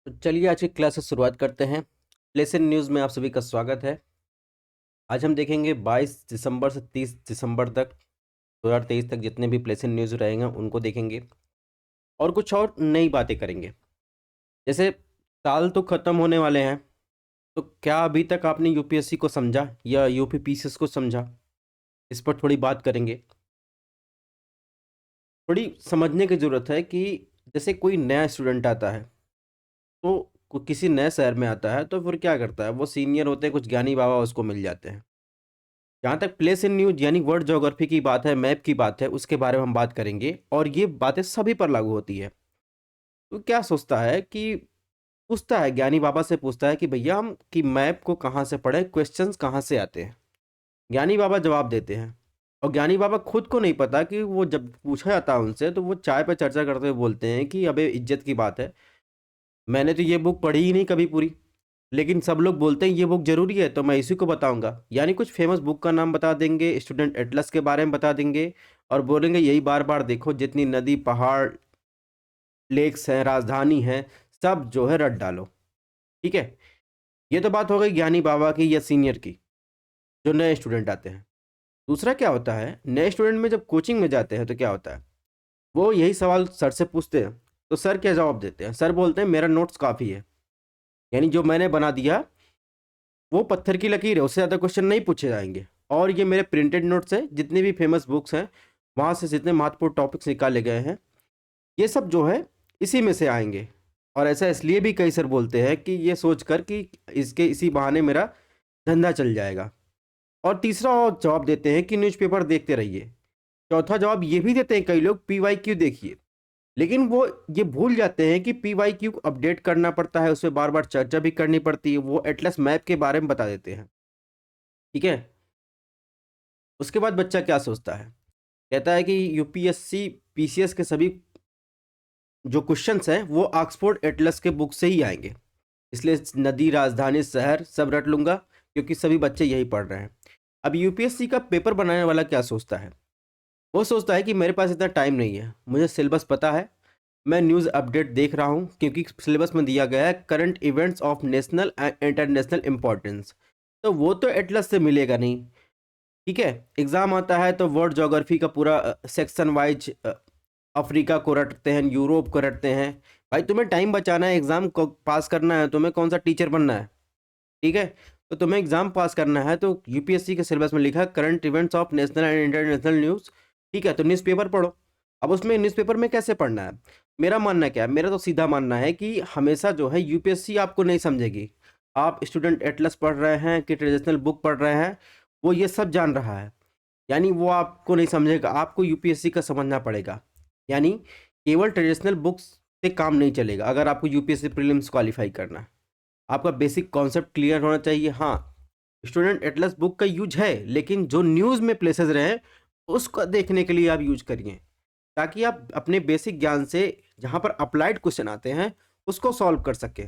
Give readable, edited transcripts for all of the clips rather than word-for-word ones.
तो चलिए आज की क्लास से शुरुआत करते हैं। लेसन न्यूज़ में आप सभी का स्वागत है। आज हम देखेंगे 22 दिसंबर से 30 दिसंबर तक 2023 तक जितने भी प्लेसन न्यूज़ रहेंगे उनको देखेंगे और कुछ और नई बातें करेंगे। जैसे साल तो ख़त्म होने वाले हैं, तो क्या अभी तक आपने यूपीएससी को समझा या यूपीपीसीएस को समझा? इस पर थोड़ी बात करेंगे। थोड़ी समझने की ज़रूरत है कि जैसे कोई नया स्टूडेंट आता है, तो किसी नए शहर में आता है, तो फिर क्या करता है, वो सीनियर होते हैं, कुछ ज्ञानी बाबा उसको मिल जाते हैं। जहाँ तक प्लेस इन न्यूज़ यानी वर्ल्ड ज्योग्राफी की बात है, मैप की बात है, उसके बारे में हम बात करेंगे और ये बातें सभी पर लागू होती है। तो क्या सोचता है कि पूछता है, ज्ञानी बाबा से पूछता है कि भैया हम कि मैप को कहाँ से पढ़ें, क्वेश्चंस कहाँ से आते हैं? ज्ञानी बाबा जवाब देते हैं और ज्ञानी बाबा खुद को नहीं पता कि वो जब पूछा जाता है उनसे, तो वो चाय पे चर्चा करते हुए बोलते हैं कि अबे इज्जत की बात है, मैंने तो ये बुक पढ़ी ही नहीं कभी पूरी। लेकिन सब लोग बोलते हैं ये बुक ज़रूरी है, तो मैं इसी को बताऊँगा। यानी कुछ फ़ेमस बुक का नाम बता देंगे, स्टूडेंट एटलस के बारे में बता देंगे और बोलेंगे यही बार-बार देखो, जितनी नदी, पहाड़, लेक्स हैं, राजधानी है, सब जो है रट डालो। ठीक है? ये तो बात हो गई ज्ञानी बाबा की या सीनियर की, जो नए स्टूडेंट आते हैं। दूसरा क्या होता है, नए स्टूडेंट में जब कोचिंग में जाते हैं तो क्या होता है, वो यही सवाल सर से पूछते हैं, तो सर क्या जवाब देते हैं? सर बोलते हैं मेरा नोट्स काफ़ी है। यानी जो मैंने बना दिया वो पत्थर की लकीर है, उससे ज़्यादा क्वेश्चन नहीं पूछे जाएँगे और ये मेरे प्रिंटेड नोट्स हैं, जितने भी फ़ेमस बुक्स हैं, वहाँ से जितने महत्वपूर्ण टॉपिक्स निकाले गए हैं, ये सब जो है इसी में से आएँगे। और ऐसा इसलिए भी कई सर बोलते हैं कि ये सोचकर कि इसके इसी बहाने मेरा धंधा चल जाएगा। और तीसरा और जवाब देते हैं कि न्यूज़पेपर देखते रहिए। चौथा जवाब ये भी देते हैं कई लोग, पीवाईक्यू देखिए। लेकिन वो ये भूल जाते हैं कि पीवाईक्यू को अपडेट करना पड़ता है, उसपे बार-बार चर्चा भी करनी पड़ती है, वो एटलस मैप के बारे में बता देते हैं। ठीक है? उसके बाद बच्चा क्या सोचता है? कहता है कि यूपीएससी, पीसीएस के सभी जो क्वेश्चन्स हैं वो ऑक्सफोर्ड एटलस के बुक से ही आएँगे। इसलिए नदी, राजधानी, शहर सब रट लूँगा क्योंकि सभी बच्चे यही पढ़ रहे हैं। अब यूपीएससी का पेपर बनाने वाला क्या सोचता है? वो सोचता है कि मेरे पास इतना टाइम नहीं है, मुझे सिलेबस पता है, मैं न्यूज़ अपडेट देख रहा हूँ क्योंकि सिलेबस में दिया गया है current events of national and international importance. तो वो तो एटलस से मिलेगा नहीं। ठीक है? एग्ज़ाम आता है तो वर्ल्ड ज्योग्राफी का पूरा सेक्शन वाइज़ अफ्रीका को रटते हैं, यूरोप को रटते हैं। भाई तुम्हें टाइम बचाना है, एग्ज़ाम को पास करना है, तुम्हें कौन-सा टीचर बनना है, ठीक है? तो तुम्हें एग्ज़ाम पास करना है तो यूपीएससी के सिलेबस में लिखा है current events of national and international news, ठीक है? तो न्यूज़पेपर पढ़ो। अब उसमें न्यूज़पेपर में कैसे पढ़ना है? मेरा मानना क्या है? मेरा तो सीधा मानना है कि हमेशा जो है यूपीएससी आपको नहीं समझेगी। आप स्टूडेंट एटलस पढ़ रहे हैं कि ट्रेडिशनल बुक पढ़ रहे हैं, वो ये सब जान रहा है। यानी वो आपको नहीं समझेगा, आपको यूपीएससी का समझना पड़ेगा। यानी केवल ट्रेडिशनल बुक्स से काम नहीं चलेगा अगर आपको यूपीएससी प्रीलिम्स क्वालीफाई करना है। आपका बेसिक कॉन्सेप्ट क्लियर होना चाहिए। हाँ, स्टूडेंट एटलस बुक का यूज है, लेकिन जो न्यूज़ में प्लेसेस रहे, उसको देखने के लिए आप यूज करिए, ताकि आप अपने बेसिक ज्ञान से जहाँ पर अप्लाइड क्वेश्चन आते हैं, उसको सॉल्व कर सकें।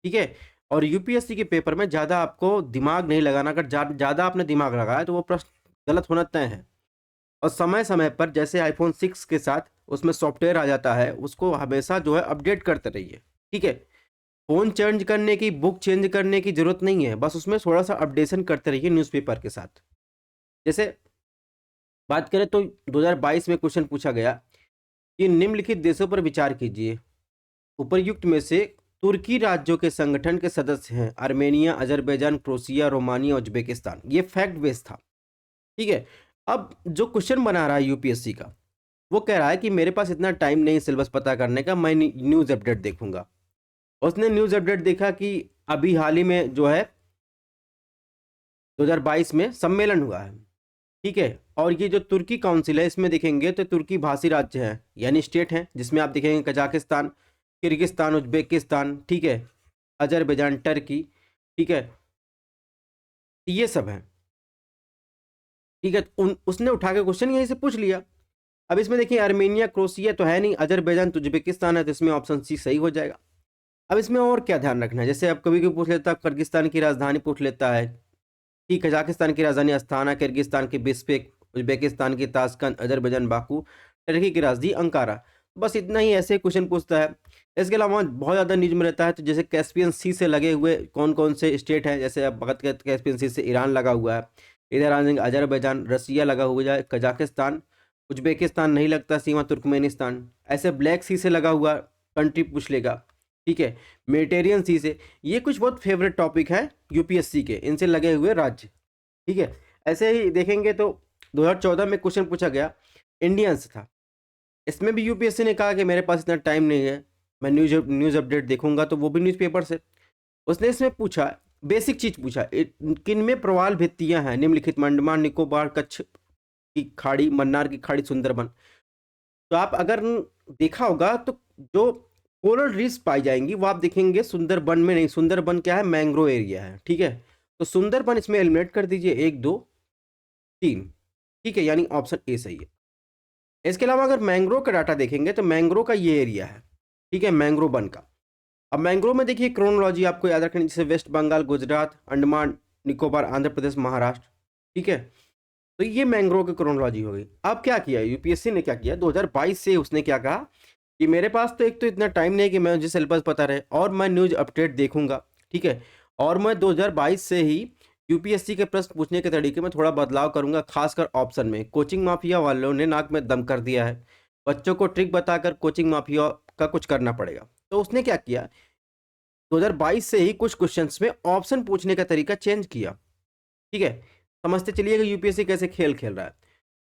ठीक है? और यूपीएससी के पेपर में ज़्यादा आपको दिमाग नहीं लगाना, अगर ज़्यादा आपने दिमाग लगाया, तो वो प्रश्न गलत होना तय है। और समय-समय पर जैसे आईफ़ोन 6 के साथ उसमें सॉफ्टवेयर आ जाता है, उसको हमेशा जो है अपडेट करते रहिए, ठीक है? फ़ोन चेंज करने की, बुक चेंज करने की ज़रूरत नहीं है, बस उसमें थोड़ा-सा अपडेशन करते रहिए न्यूज़पेपर के साथ। जैसे बात करें तो 2022 में क्वेश्चन पूछा गया कि निम्नलिखित देशों पर विचार कीजिए, उपर्युक्त में से तुर्की राज्यों के संगठन के सदस्य हैं Armenia, Azerbaijan, Croatia, Romania, Uzbekistan. ये फैक्ट बेस था, ठीक है? अब जो क्वेश्चन बना रहा है यूपीएससी का, वो कह रहा है कि मेरे पास इतना टाइम नहीं है सिलेबस पता करने का, मैं न्यूज़ अपडेट देखूँगा। उसने न्यूज़ अपडेट देखा कि अभी हाल ही में जो है 2022 में सम्मेलन हुआ है, ठीक है? और ये जो तुर्की काउंसिल है, इसमें देखेंगे तो तुर्की भाषी राज्य है, यानी स्टेट हैं, जिसमें आप देखेंगे कजाकिस्तान, किर्गिस्तान, उज़्बेकिस्तान, ठीक है? अज़रबैजान, टर्की, ठीक है? ये सब हैं, ठीक है? उन उसने उठा के क्वेश्चन यहीं से पूछ लिया। अब इसमें देखिए आर्मेनिया, क्रोएशिया तो है नहीं, अज़रबैजान, तो उज़्बेकिस्तान है, तो इसमें ऑप्शन सी सही हो जाएगा। अब इसमें और क्या ध्यान रखना है, जैसे अब कभी-कभी पूछ लेता है, किर्गिस्तान की राजधानी पूछ लेता है, ठीक है, कजाकिस्तान की राजधानी अस्थाना, किर्गिस्तान की बिश्केक, उज़्बेकिस्तान की ताशकंद, अज़रबैजान बाकू, टर्की की राजधानी अंकारा। बस इतना ही ऐसे क्वेश्चन पूछता है। इसके अलावा बहुत ज़्यादा न्यूज में रहता है, तो जैसे कैस्पियन सी से लगे हुए कौन कौन से स्टेट हैं, जैसे आप बात करें कैस्पियन सी से ईरान लगा हुआ है, इधर आ जाएंगे अजरबैजान, रसिया लगा हुआ है, कजाकिस्तान, उज्बेकिस्तान नहीं लगता सीमा, तुर्कमेनिस्तान। ऐसे ब्लैक सी से लगा हुआ कंट्री पूछ लेगा, ठीक है, मेडिटेरियन सी से। ये कुछ बहुत फेवरेट टॉपिक है यूपीएससी के, इनसे लगे हुए राज्य, ठीक है। ऐसे ही देखेंगे तो 2014 में क्वेश्चन पूछा गया इंडियन से था, इसमें भी यूपीएससी ने कहा कि मेरे पास इतना टाइम नहीं है, मैं न्यूज़ अपडेट देखूंगा, तो वो भी न्यूज़पेपर से। उसने इसमें पूछा, बेसिक चीज पूछा, किन में प्रवाल भित्तियां हैं निम्नलिखित में, अंडमान निकोबार, कच्छ की खाड़ी, मन्नार की खाड़ी, सुंदरबन। तो आप अगर देखा होगा तो जो कोरल रीफ्स पाई जाएंगी वो आप देखेंगे सुंदरबन में नहीं, सुंदरबन क्या है, मैंग्रोव एरिया है, ठीक है। तो सुंदरबन इसमें एलिमिनेट कर दीजिए, 1 2 3, ठीक है, यानी ऑप्शन ए सही है। इसके अलावा अगर मैंग्रोव का डाटा देखेंगे तो मैंग्रोव का ये एरिया है, ठीक है, मैंग्रोव वन का। अब मैंग्रोव में देखिए क्रोनोलॉजी आपको याद रखनी, जैसे वेस्ट बंगाल, गुजरात, अंडमान निकोबार, आंध्र प्रदेश, महाराष्ट्र, ठीक है। तो ये मैंग्रोव की क्रोनोलॉजी हो गई। अब क्या किया यूपीएससी ने, क्या किया 2022 से उसने क्या कहा कि मेरे पास तो एक तो इतना टाइम नहीं है कि मैं मुझे सिलेबस पता रहे, और मैं न्यूज़ अपडेट देखूंगा, ठीक है, और मैं 2022 से ही यूपीएससी के प्रश्न पूछने के तरीके में थोड़ा बदलाव करूंगा, खासकर ऑप्शन में। कोचिंग माफिया वालों ने नाक में दम कर दिया है, बच्चों को ट्रिक बताकर कोचिंग माफिया का कुछ करना पड़ेगा। तो उसने क्या किया, 2022 से ही कुछ क्वेश्चंस में ऑप्शन पूछने का तरीका चेंज किया, ठीक है। समझते चलिएगा यूपीएससी कैसे खेल खेल रहा है।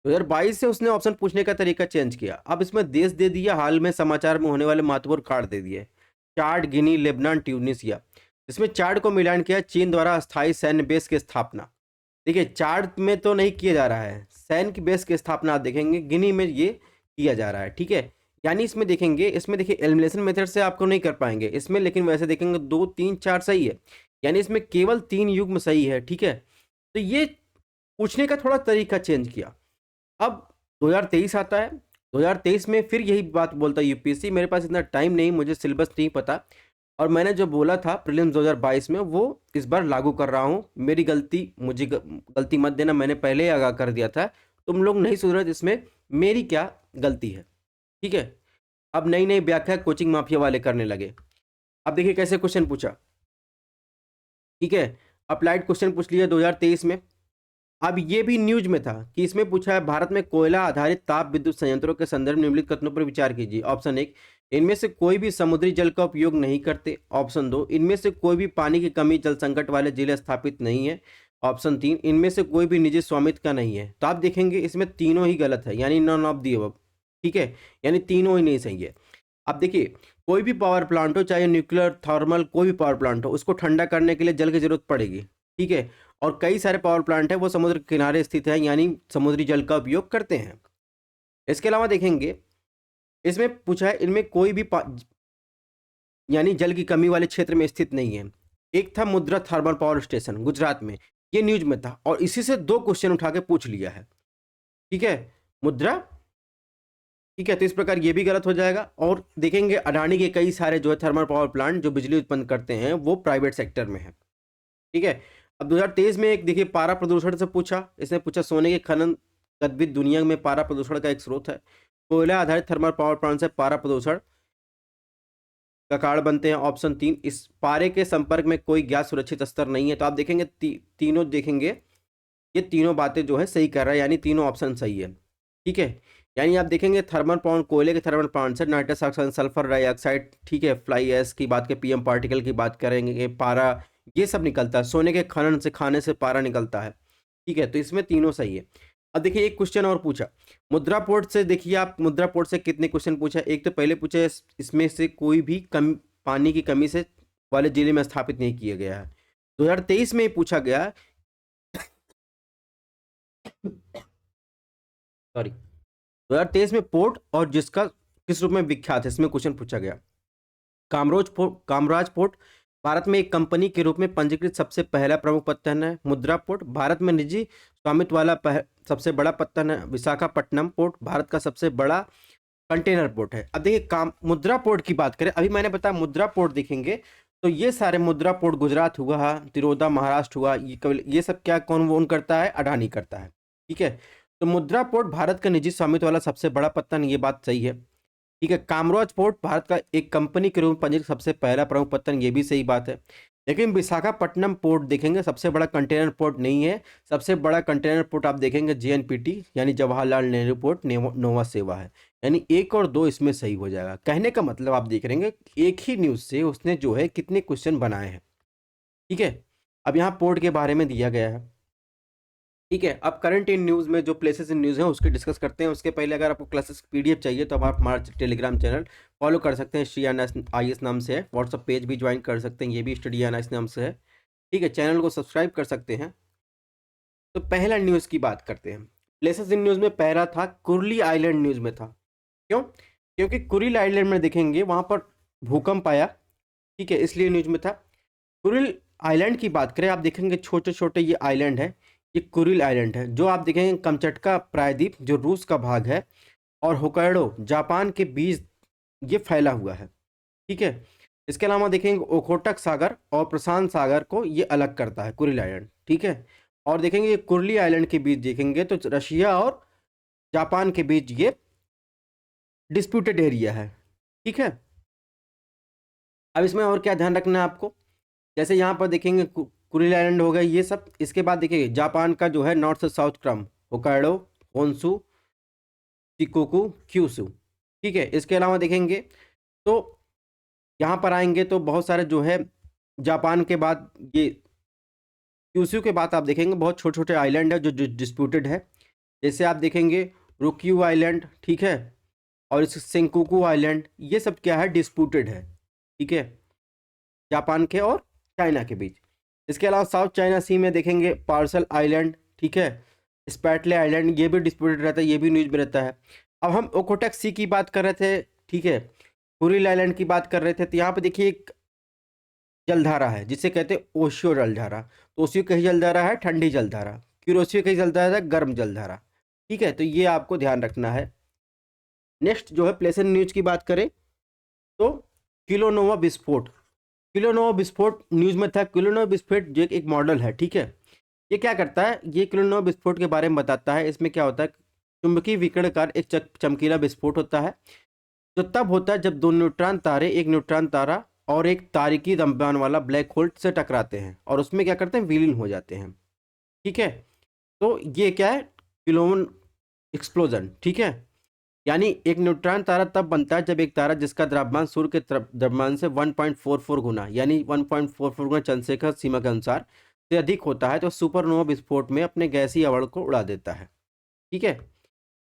2022 से उसने ऑप्शन पूछने का तरीका चेंज किया। अब इसमें देश दे दिया, हाल में समाचार में होने वाले महत्वपूर्ण कार्ड दे दिए, चाड, गिनी, लेबनान, ट्यूनिसिया। इसमें चाड को मिलान किया, चीन द्वारा अस्थायी सैन्य बेस की स्थापना। देखिए चाड में तो नहीं किया जा रहा है, सैन्य की बेस की स्थापना आप देखेंगे गिनी में ये किया जा रहा है, ठीक है। यानी इसमें देखेंगे, इसमें देखिए एलिमिनेशन मेथड से आपको नहीं कर पाएंगे इसमें, लेकिन वैसे देखेंगे 2 3 4 सही है, यानी इसमें केवल 3 युग्म सही है, ठीक है। तो ये पूछने का थोड़ा तरीका चेंज किया। अब 2023 आता है, 2023 में फिर यही बात बोलता है यूपीएससी, मेरे पास इतना टाइम नहीं, मुझे सिलेबस नहीं पता, और मैंने जो बोला था प्रीलिम्स 2022 में वो इस बार लागू कर रहा हूँ, मेरी गलती, मुझे गलती मत देना, मैंने पहले ही आगाह कर दिया था, तुम लोग नहीं सुधरे, इसमें मेरी क्या गलती है, ठीक है। अब नई नई व्याख्या कोचिंग माफिया वाले करने लगे। अब देखिए कैसे क्वेश्चन पूछा, ठीक है, अप्लाइड क्वेश्चन पूछ लिया 2023 में। अब ये भी न्यूज में था कि इसमें पूछा है, भारत में कोयला आधारित ताप विद्युत संयंत्रों के संदर्भ निम्नलिखित कथनों पर विचार कीजिए। ऑप्शन 1, इनमें से कोई भी समुद्री जल का उपयोग नहीं करते। ऑप्शन 2, इनमें से कोई भी पानी की कमी जल संकट वाले जिले स्थापित नहीं है। ऑप्शन 3, इनमें से कोई भी निजी स्वामित्व का नहीं है। तो आप देखेंगे इसमें तीनों ही गलत है, यानी नॉन ऑफ दी अबव, ठीक है, यानी तीनों ही नहीं सही है। अब देखिए कोई भी पावर प्लांट हो, चाहे न्यूक्लियर, थर्मल, कोई भी पावर प्लांट हो, उसको ठंडा करने के लिए जल की जरूरत पड़ेगी, ठीक है। और कई सारे पावर प्लांट है वो समुद्र किनारे स्थित है, यानी समुद्री जल का उपयोग करते हैं। इसके अलावा देखेंगे इसमें पूछा है, इनमें कोई भी यानी जल की कमी वाले क्षेत्र में स्थित नहीं है। एक था मुद्रा थर्मल पावर स्टेशन गुजरात में, ये न्यूज में था, और इसी से 2 क्वेश्चन उठा के पूछ लिया है, ठीक है, मुद्रा, ठीक है। तो इस प्रकार ये भी गलत हो जाएगा। और देखेंगे अडानी के कई सारे जो है थर्मल पावर प्लांट जो बिजली उत्पन्न करते हैं वो प्राइवेट सेक्टर में है, ठीक है। अब 2023 में एक देखिए पारा प्रदूषण से पूछा, इसने पूछा सोने के खनन गतिविधि दुनिया में पारा प्रदूषण का एक स्रोत है। कोयला आधारित थर्मल पावर प्लांट से पारा प्रदूषण का कारण बनते हैं। ऑप्शन 3, इस पारे के संपर्क में कोई गैस सुरक्षित स्तर नहीं है। तो आप देखेंगे तीनों देखेंगे, ये तीनों बातें जो है सही कर रहा है, यानी तीनों ऑप्शन सही है, ठीक है। यानी आप देखेंगे थर्मल प्लांट, कोयले के थर्मल प्लांट से नाइट्रस ऑक्साइड, सल्फर डाइऑक्साइड, ठीक है, फ्लाई एश की बात करें, पीएम पार्टिकल की बात करेंगे, पारा, ये सब निकलता है। सोने के खनन से, खाने से पारा निकलता है, ठीक है। तो इसमें तीनों सही है। अब देखिए एक क्वेश्चन और पूछा मुद्रा पोर्ट से, देखिए आप मुद्रा पोर्ट से कितने क्वेश्चन पूछा। एक तो पहले पूछा इसमें से कोई भी पानी की कमी से वाले जिले में स्थापित नहीं किया गया है। 2023 में पूछा गया, सॉरी, 2023 में पोर्ट और जिसका किस रूप में विख्यात है, इसमें क्वेश्चन पूछा गया। कामराज पोर्ट भारत में एक कंपनी के रूप में पंजीकृत सबसे पहला प्रमुख पत्तन है। मुद्रा पोर्ट भारत में निजी स्वामित्व वाला सबसे बड़ा पत्तन है। विशाखापट्टनम पोर्ट भारत का सबसे बड़ा कंटेनर पोर्ट है। अब देखिए मुद्रा पोर्ट की बात करें, अभी मैंने बताया मुद्रा पोर्ट देखेंगे तो ये सारे मुद्रा पोर्ट गुजरात हुआ, तिरोदा महाराष्ट्र हुआ, ये सब क्या कौन ओन करता है, अडानी करता है, ठीक है। तो मुद्रा पोर्ट भारत का निजी स्वामित्व वाला सबसे बड़ा पत्तन, ये बात सही है। ठीक है। कामराज पोर्ट भारत का एक कंपनी के रूप में पंजीकृत सबसे पहला प्रमुख पत्तन, ये भी सही बात है। लेकिन विशाखापट्टनम पोर्ट देखेंगे सबसे बड़ा कंटेनर पोर्ट नहीं है। सबसे बड़ा कंटेनर पोर्ट आप देखेंगे JNPT यानी जवाहरलाल नेहरू पोर्ट नोवा सेवा है। यानी 1 और 2 इसमें सही हो जाएगा। कहने का मतलब आप देख रहे हैं एक ही न्यूज़ से उसने जो है कितने क्वेश्चन बनाए हैं। ठीक है। अब यहाँ पोर्ट के बारे में दिया गया है। ठीक है। अब करंट इन न्यूज़ में जो प्लेसेस इन न्यूज़ हैं उसके डिस्कस करते हैं। उसके पहले अगर आपको क्लासेस PDF चाहिए तो आप हमारा टेलीग्राम चैनल फॉलो कर सकते हैं, StudyINS नाम से है। व्हाट्सअप पेज भी ज्वाइन कर सकते हैं, ये भी StudyINS नाम से है। ठीक है। चैनल को सब्सक्राइब कर सकते हैं। तो पहला न्यूज़ की बात करते हैं। प्लेसेस इन न्यूज़ में पहला था कुरली आइलैंड, न्यूज़ में था। क्यों? क्योंकि कुरिल आइलैंड में देखेंगे वहाँ पर भूकंप आया। ठीक है, इसलिए न्यूज़ में था। कुरिल आइलैंड की बात करें, आप देखेंगे छोटे छोटे ये आइलैंड है, ये कुरिल आइलैंड है। जो आप देखेंगे कमचटका प्रायद्वीप जो रूस का भाग है और होकाइडो जापान के बीच ये फैला हुआ है। ठीक है। इसके अलावा देखेंगे ओखोटक सागर और प्रशांत सागर को ये अलग करता है कुरिल आइलैंड। ठीक है। और देखेंगे ये कुर्ली आइलैंड के बीच देखेंगे तो रशिया और जापान के बीच ये डिस्प्यूटेड एरिया है। ठीक है। अब इसमें और क्या ध्यान रखना है आपको, जैसे यहाँ पर देखेंगे कुरिल आइलैंड हो गए ये सब। इसके बाद देखिए जापान का जो है नॉर्थ से साउथ क्रम, होकाइडो, होन्शु, शिकोकू, क्यूशु। ठीक है। इसके अलावा देखेंगे तो यहाँ पर आएंगे तो बहुत सारे जो है जापान के बाद ये क्यूशु के बाद आप देखेंगे बहुत छोटे छोटे आइलैंड है जो डिस्प्यूटेड है। जैसे आप देखेंगे रुक्यू आइलैंड, ठीक है, और इस सेंकुकू आइलैंड, ये सब क्या है, डिस्प्यूटेड है। ठीक है, जापान के और चाइना के बीच। इसके अलावा साउथ चाइना सी में देखेंगे पार्सल आइलैंड, ठीक है, स्पैटले आइलैंड, ये भी डिस्प्यूटेड रहता है, ये भी न्यूज में रहता है। अब हम ओकोटेक सी की बात कर रहे थे, ठीक है, कुरिल आइलैंड की बात कर रहे थे, तो यहाँ पे देखिए एक जलधारा है जिसे कहते हैं ओशियो जलधारा। तो ओशियो कही जलधारा है ठंडी जलधारा, क्यूरोशियो कही जलधारा है गर्म जलधारा। ठीक है, तो ये आपको ध्यान रखना है। नेक्स्ट जो है प्लेसेंट न्यूज की बात करें तो किलोनोवा विस्फोट, किलोनोवा विस्फोट न्यूज में था। किलोनोवा विस्फोट जो एक मॉडल है, ठीक है, ये क्या करता है, ये किलोनोवा विस्फोट के बारे में बताता है। इसमें क्या होता है, चुंबकीय विकिरणकार एक चमकीला विस्फोट होता है जो तब होता है जब दो न्यूट्रॉन तारे, एक न्यूट्रॉन तारा और एक तारिकी द्रव्यमान वाला ब्लैक होल से टकराते हैं और उसमें क्या करते हैं, विलीन हो जाते हैं। ठीक है, तो ये क्या है, किलोन एक्सप्लोजन। ठीक है, यानी एक न्यूट्रॉन तारा तब बनता है जब एक तारा जिसका द्रव्यमान सूर्य के द्रव्यमान से 1.44 गुना यानी 1.44 गुना चंद्रशेखर सीमा के अनुसार से अधिक होता है तो सुपरनोवा विस्फोट में अपने गैसीय आवरण को उड़ा देता है। ठीक है,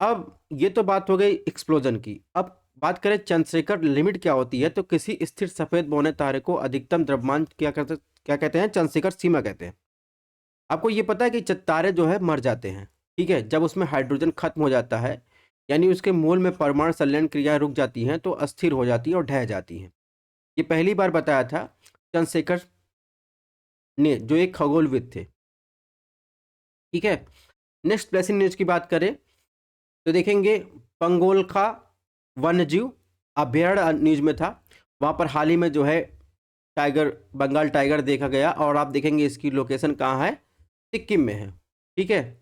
अब ये तो बात हो गई एक्सप्लोजन की। अब बात करें चंद्रशेखर लिमिट क्या होती है, तो किसी स्थिर सफेद बौने तारे को अधिकतम द्रव्यमान क्या कहते हैं, चंद्रशेखर सीमा कहते हैं। आपको ये पता है कि तारे जो है मर जाते हैं, ठीक है, जब उसमें हाइड्रोजन खत्म हो जाता है यानी उसके मूल में परमाणु संलयन क्रियाएं रुक जाती हैं तो अस्थिर हो जाती हैं और ढह जाती हैं। ये पहली बार बताया था चंद्रशेखर ने, जो एक खगोलविद थे। ठीक है, नेक्स्ट प्लेसिंग न्यूज की बात करें तो देखेंगे पंगोलखा वन्यजीव अभ्यारण्य न्यूज में था। वहाँ पर हाल ही में जो है टाइगर, बंगाल टाइगर देखा गया और आप देखेंगे इसकी लोकेशन कहाँ है, सिक्किम में है। ठीक है,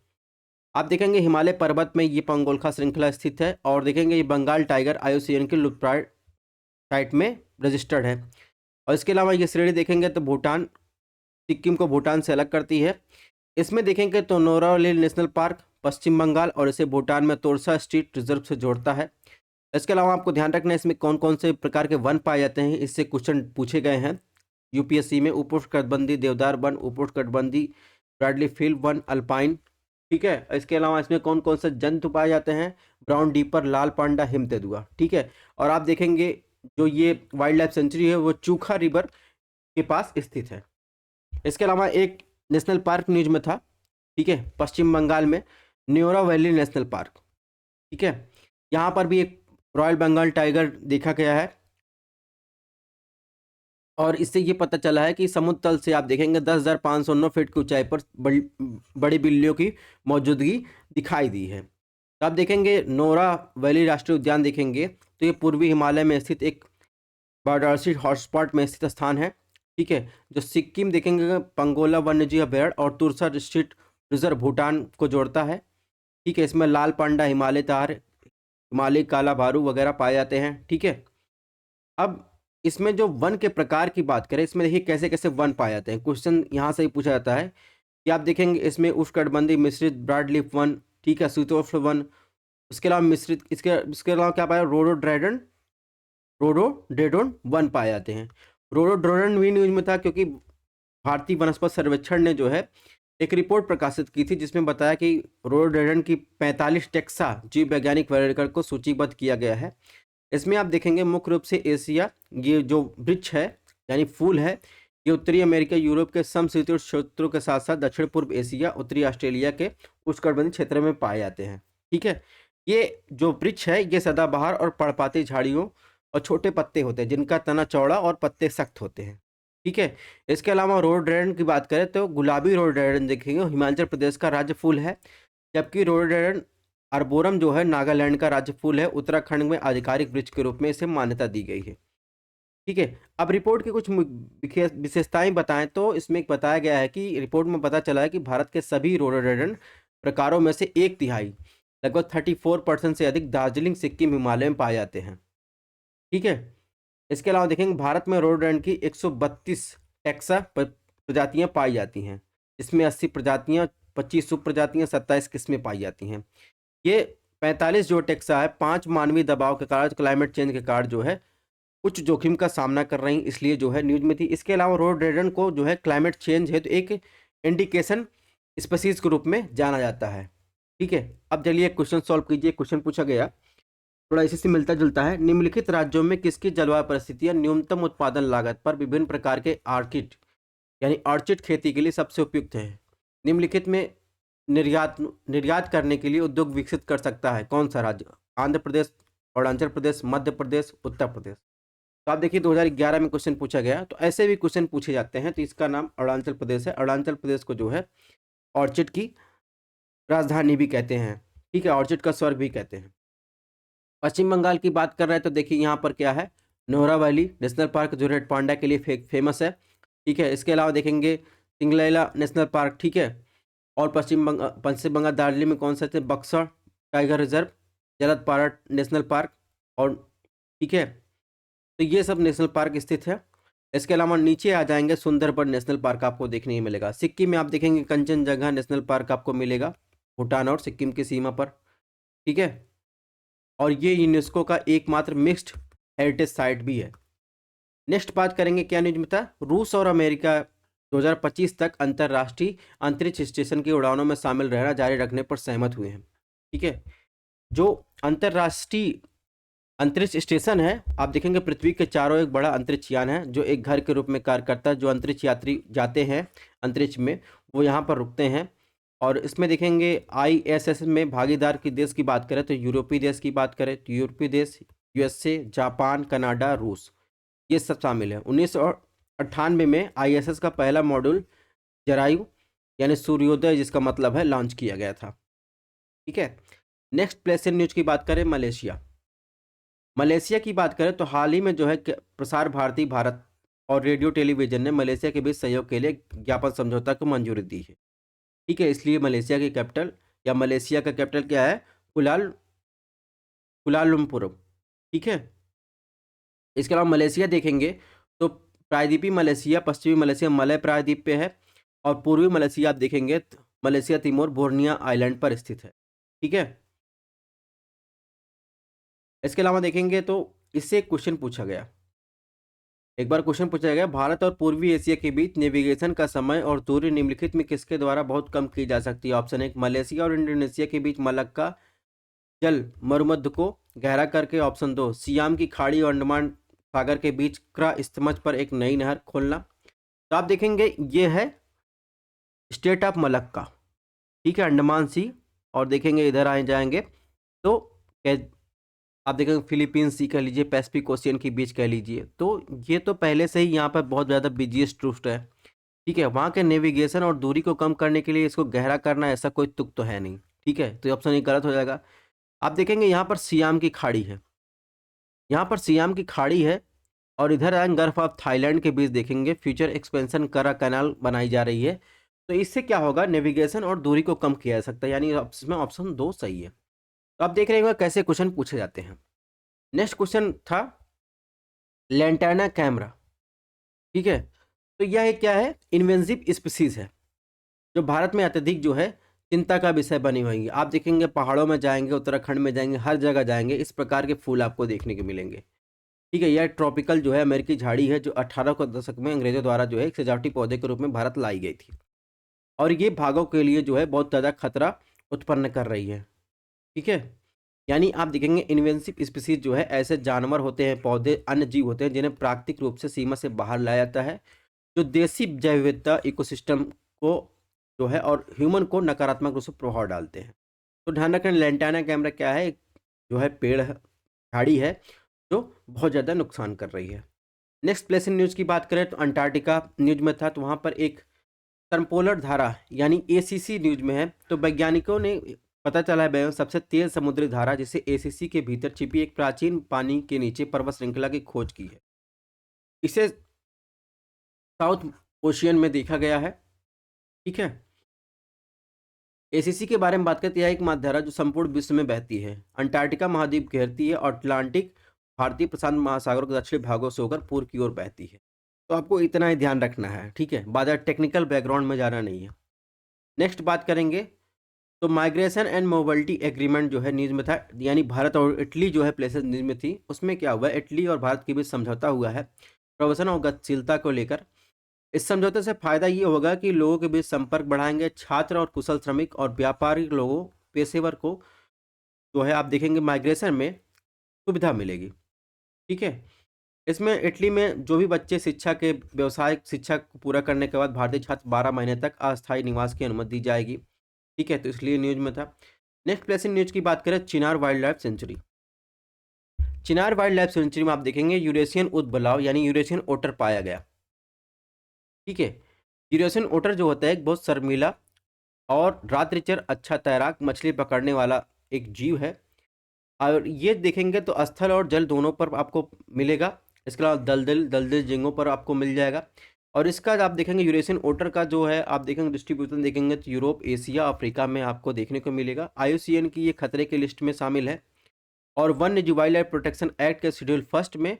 आप देखेंगे हिमालय पर्वत में ये पंगोलखा श्रृंखला स्थित है और देखेंगे ये बंगाल टाइगर IUCN के लुप्तप्राय साइट में रजिस्टर्ड है। और इसके अलावा ये श्रेणी देखेंगे तो भूटान, सिक्किम को भूटान से अलग करती है। इसमें देखेंगे तो नोरावली नेशनल पार्क पश्चिम बंगाल और इसे भूटान में तोरसा स्टेट रिजर्व से जोड़ता है। इसके अलावा आपको ध्यान रखना है इसमें कौन कौन से प्रकार के वन पाए जाते हैं, इससे क्वेश्चन पूछे गए हैं UPSC में। उपोष्णकटिबंधीय देवदार वन, उपोष्णकटिबंधीय ब्रैडली फील्ड वन, अल्पाइन। ठीक है, इसके अलावा इसमें कौन कौन से जंतु पाए जाते हैं, ब्राउन डीपर, लाल पांडा, हिम तेंदुआ। ठीक है, और आप देखेंगे जो ये वाइल्ड लाइफ सेंचुरी है वो चूखा रिवर के पास स्थित है। इसके अलावा एक नेशनल पार्क न्यूज में था, ठीक है, पश्चिम बंगाल में न्योरा वैली नेशनल पार्क। ठीक है, यहाँ पर भी एक रॉयल बंगाल टाइगर देखा गया है और इससे ये पता चला है कि समुद्र तल से आप देखेंगे 10,509 फीट की ऊंचाई पर बड़ी बिल्लियों की मौजूदगी दिखाई दी है। तो आप देखेंगे नोरा वैली राष्ट्रीय उद्यान देखेंगे तो ये पूर्वी हिमालय में स्थित एक बायोडायवर्सिटी हॉटस्पॉट में स्थित स्थान है। ठीक है, जो सिक्किम देखेंगे पंगोला वन्यजीव अभयारण्य और तुरसा स्टेट रिजर्व भूटान को जोड़ता है। ठीक है, इसमें लाल पांडा, हिमालय तार, हिमालय काला भारू वगैरह पाए जाते हैं। ठीक है, अब इसमें जो वन के प्रकार की बात करें, इसमें देखिए कैसे कैसे वन पाए जाते हैं। क्वेश्चन यहाँ से ही पूछा जाता है कि आप देखेंगे इसमें उष्णकटिबंधीय मिश्रित ब्रॉडलीफ वन, ठीक है, शीतोष्ण वन, उसके अलावा मिश्रित, इसके अलावा क्या पाया, रोडोडेंड्रॉन वन पाए जाते हैं। रोडोडेंड्रॉन भी न्यूज में था क्योंकि भारतीय वनस्पति सर्वेक्षण ने जो है एक रिपोर्ट प्रकाशित की थी जिसमें बताया कि रोडोडेंड्रॉन की 45 टेक्सा जीव वैज्ञानिक वर्गीकरण को सूचीबद्ध किया गया है। इसमें आप देखेंगे मुख्य रूप से एशिया, ये जो वृक्ष है यानी फूल है, ये उत्तरी अमेरिका, यूरोप के समशीतोष्ण क्षेत्रों के साथ साथ दक्षिण पूर्व एशिया, उत्तरी ऑस्ट्रेलिया के उष्णकटिबंधीय क्षेत्र में पाए जाते हैं। ठीक है, ये जो वृक्ष है ये सदाबहार और पर्णपाती झाड़ियों और छोटे पत्ते होते हैं जिनका तना चौड़ा और पत्ते सख्त होते हैं। ठीक है, इसके अलावा रोडोडेंड्रॉन की बात करें तो गुलाबी रोडोडेंड्रॉन देखेंगे हिमाचल प्रदेश का राज्य फूल है, जबकि रोडोडेंड्रॉन आर्बोरम जो है नागालैंड का राज्य फूल है। उत्तराखंड में आधिकारिक वृक्ष के रूप में इसे मान्यता दी गई है। ठीक है, अब रिपोर्ट की कुछ विशेषताएं बताएं तो इसमें बताया गया है कि रिपोर्ट में पता चला है कि भारत के सभी रोडोडेंड्रॉन प्रकारों में से 1/3 लगभग 34% से अधिक दार्जिलिंग, सिक्किम, हिमालय में पाए जाते हैं। ठीक है, इसके अलावा देखेंगे भारत में रोडोडेंड्रॉन की 132 टैक्सा प्रजातियां पाई जाती हैं, इसमें 80 प्रजातियां, 25 उप प्रजातियां, 27 किस्में पाई जाती हैं। ये 45 जो टैक्सा है 5 मानवीय दबाव के कारण, क्लाइमेट चेंज के कारण जो है उच्च जोखिम का सामना कर रही, इसलिए जो है न्यूज में थी। इसके अलावा रोडोडेंड्रॉन को जो है क्लाइमेट चेंज है तो एक इंडिकेशन स्पीसीज के रूप में जाना जाता है। ठीक है, अब चलिए क्वेश्चन सॉल्व कीजिए। क्वेश्चन पूछा गया थोड़ा इसी से मिलता जुलता है, निम्नलिखित राज्यों में किसकी जलवायु परिस्थितियां न्यूनतम उत्पादन लागत पर विभिन्न प्रकार के ऑर्किड यानी ऑर्चिड खेती के लिए सबसे उपयुक्त है। निम्नलिखित में निर्यात करने के लिए उद्योग विकसित कर सकता है कौन सा राज्य? आंध्र प्रदेश, अरुणाचल प्रदेश, मध्य प्रदेश, उत्तर प्रदेश। तो आप देखिए 2011 में क्वेश्चन पूछा गया, तो ऐसे भी क्वेश्चन पूछे जाते हैं। तो इसका नाम अरुणाचल प्रदेश है। अरुणाचल प्रदेश को जो है ऑर्चिड की राजधानी भी कहते हैं। ठीक है, ऑर्चिड का स्वर्ग भी कहते हैं। पश्चिम बंगाल की बात कर रहे हैं तो देखिए यहाँ पर क्या है, नोहरा वैली नेशनल पार्क जो रेड पांडा के लिए फेमस है। ठीक है, इसके अलावा देखेंगे सिंगलाइला नेशनल पार्क। ठीक है, और पश्चिम बंगाल दार्जिलिंग में कौन सा थे, बक्सर टाइगर रिजर्व, जलद पारा नेशनल पार्क, और ठीक है, तो ये सब नेशनल पार्क स्थित है। इसके अलावा नीचे आ जाएंगे सुंदरबन नेशनल पार्क आपको देखने को मिलेगा। सिक्किम में आप देखेंगे कंचनजंगा नेशनल पार्क आपको मिलेगा, भूटान और सिक्किम की सीमा पर। ठीक है, और ये यूनेस्को का एकमात्र मिक्स्ड हेरिटेज साइट भी है। नेक्स्ट बात करेंगे क्या न्यूज में था, रूस और अमेरिका 2025 तक अंतर्राष्ट्रीय अंतरिक्ष स्टेशन की उड़ानों में शामिल रहना जारी रखने पर सहमत हुए हैं। ठीक है, जो अंतर्राष्ट्रीय अंतरिक्ष स्टेशन है, आप देखेंगे पृथ्वी के चारों एक बड़ा अंतरिक्ष यान है जो एक घर के रूप में कार्य करता है। जो अंतरिक्ष यात्री जाते हैं अंतरिक्ष में वो यहाँ पर रुकते हैं। और इसमें देखेंगे ISS में भागीदार की देश की बात करें तो यूरोपीय देश की बात करें तो यूरोपीय देश USA, जापान, कनाडा, रूस, ये सब शामिल है। 1998 में ISS का पहला मॉड्यूल जरायु यानी सूर्योदय जिसका मतलब है लॉन्च किया गया था। ठीक है, नेक्स्ट प्लेस इन न्यूज की बात करें मलेशिया। मलेशिया की बात करें तो हाल ही में जो है प्रसार भारती भारत और रेडियो टेलीविजन ने मलेशिया के बीच सहयोग के लिए ज्ञापन समझौता को मंजूरी दी है। ठीक है, इसलिए मलेशिया की कैपिटल या मलेशिया का कैपिटल क्या है, कुलालुम्पुर। ठीक है, इसके अलावा मलेशिया देखेंगे तो प्रायद्वीपीय मलेशिया, पश्चिमी मलेशिया मलय प्रायद्वीप पे है, और पूर्वी मलेशिया आप देखेंगे मलेशिया तिमोर बोर्निया आइलैंड पर स्थित है। ठीक है, इसके अलावा देखेंगे तो इससे एक क्वेश्चन पूछा गया, एक बार क्वेश्चन पूछा गया, भारत और पूर्वी एशिया के बीच नेविगेशन का समय और दूरी निम्नलिखित में किसके द्वारा बहुत कम की जा सकती है? ऑप्शन 1 मलेशिया और इंडोनेशिया के बीच मलक्का जल मरुमध्य को गहरा करके, ऑप्शन 2 सियाम की खाड़ी और अंडमान सागर के बीच क्रा इस्तमज पर एक नई नहर खोलना। तो आप देखेंगे ये है स्टेट ऑफ मलक्का। ठीक है, अंडमान सी, और देखेंगे इधर आ जाएंगे तो आप देखेंगे फिलीपींस सी कह लीजिए, पैसिफिक ओशियन के बीच कह लीजिए। तो ये तो पहले से ही यहाँ पर बहुत ज़्यादा बिजीएस्ट रूट है। ठीक है, वहाँ के नेविगेशन और दूरी को कम करने के लिए इसको गहरा करना ऐसा कोई तुक तो है नहीं। ठीक है, तो ऑप्शन ये गलत हो जाएगा। आप देखेंगे यहाँ पर सियाम की खाड़ी है, यहाँ पर सियाम की खाड़ी है, और इधर आएंगे गल्फ ऑफ थाईलैंड के बीच देखेंगे फ्यूचर एक्सपेंशन करा कैनाल बनाई जा रही है। तो इससे क्या होगा, नेविगेशन और दूरी को कम किया जा सकता है, यानी इसमें ऑप्शन 2 सही है। तो आप देख रहे होंगे कैसे क्वेश्चन पूछे जाते हैं। नेक्स्ट क्वेश्चन था लैंटाना कैमरा। ठीक है, तो यह एक क्या है, इन्वेंसिव स्पीसीज है जो भारत में अत्यधिक जो है चिंता का विषय बनी हुई है। आप देखेंगे पहाड़ों में जाएंगे, उत्तराखंड में जाएंगे, हर जगह जाएंगे, इस प्रकार के फूल आपको देखने को मिलेंगे। ठीक है, यह ट्रॉपिकल जो है अमेरिकी झाड़ी है जो 18 के दशक में अंग्रेजों द्वारा जो है एक सजावटी पौधे के रूप में भारत लाई गई थी, और ये भागों के लिए जो है बहुत ज़्यादा खतरा उत्पन्न कर रही है। ठीक है, यानी आप देखेंगे इन्वेंसिव स्पीसीज जो है ऐसे जानवर होते हैं, पौधे, अन्य जीव होते हैं जिन्हें प्राकृतिक रूप से सीमा से बाहर लाया जाता है, जो देसी जैव विविधता इकोसिस्टम को जो है और ह्यूमन को नकारात्मक रूप से प्रभाव डालते हैं। तो ध्यान रखना, लैंटाना कैमरा क्या है, एक जो है पेड़ है, झाड़ी है जो बहुत ज़्यादा नुकसान कर रही है। नेक्स्ट प्लेस इन न्यूज़ की बात करें तो अंटार्कटिका न्यूज में था, तो वहाँ पर एक सर्पोलर धारा यानी एसीसी न्यूज में है। तो वैज्ञानिकों ने पता चला है सबसे तेज समुद्री धारा जिसे एसीसी के भीतर छिपी एक प्राचीन पानी के नीचे पर्वत श्रृंखला की खोज की है। इसे साउथ ओशियन में देखा गया है। ठीक है, एसीसी के बारे में बात करते हैं, एक महाधारा जो संपूर्ण विश्व में बहती है, अंटार्कटिका महाद्वीप घेरती है और अटलांटिक भारतीय प्रशांत महासागर के दक्षिणी भागों से होकर पूर्व की ओर बहती है। तो आपको इतना ही ध्यान रखना है। ठीक है, ज़्यादा टेक्निकल बैकग्राउंड में जाना नहीं है। नेक्स्ट बात करेंगे तो माइग्रेशन एंड मोबिलिटी एग्रीमेंट जो है न्यूज़ में था, यानी भारत और इटली जो है प्लेसेस न्यूज़ में थी। उसमें क्या हुआ, इटली और भारत के बीच समझौता हुआ है प्रवासन और गतिशीलता को लेकर। इस समझौते से फायदा ये होगा कि लोगों के बीच संपर्क बढ़ाएंगे, छात्र और कुशल श्रमिक और व्यापारिक लोगों, पेशेवर को जो है आप देखेंगे माइग्रेशन में सुविधा मिलेगी। ठीक है, इसमें इटली में जो भी बच्चे शिक्षा के व्यवसायिक शिक्षा को पूरा करने के बाद भारतीय छात्र 12 महीने तक अस्थायी निवास की अनुमति दी जाएगी। ठीक है, तो इसलिए न्यूज में था। नेक्स्ट प्लेस इन न्यूज की बात करें, चिनार वाइल्ड लाइफ सेंचुरी। चिनार वाइल्ड लाइफ सेंचुरी में आप देखेंगे यूरेशियन उदबलाव यानी यूरेशियन ओटर पाया गया। ठीक है, यूरेशियन ओटर जो होता है एक बहुत शर्मीला और रात्रिचर अच्छा तैराक मछली पकड़ने वाला एक जीव है, और ये देखेंगे तो स्थल और जल दोनों पर आपको मिलेगा। इसके अलावा दलदल दलदल झींगों पर आपको मिल जाएगा। और इसका आप देखेंगे यूरेशियन ओटर का जो है आप देखेंगे डिस्ट्रीब्यूशन देखेंगे तो यूरोप, एशिया, अफ्रीका में आपको देखने को मिलेगा। IUCN की ये खतरे की लिस्ट में शामिल है और वन्य जीव वाइल्ड लाइफ प्रोटेक्शन एक्ट के शेड्यूल फर्स्ट में,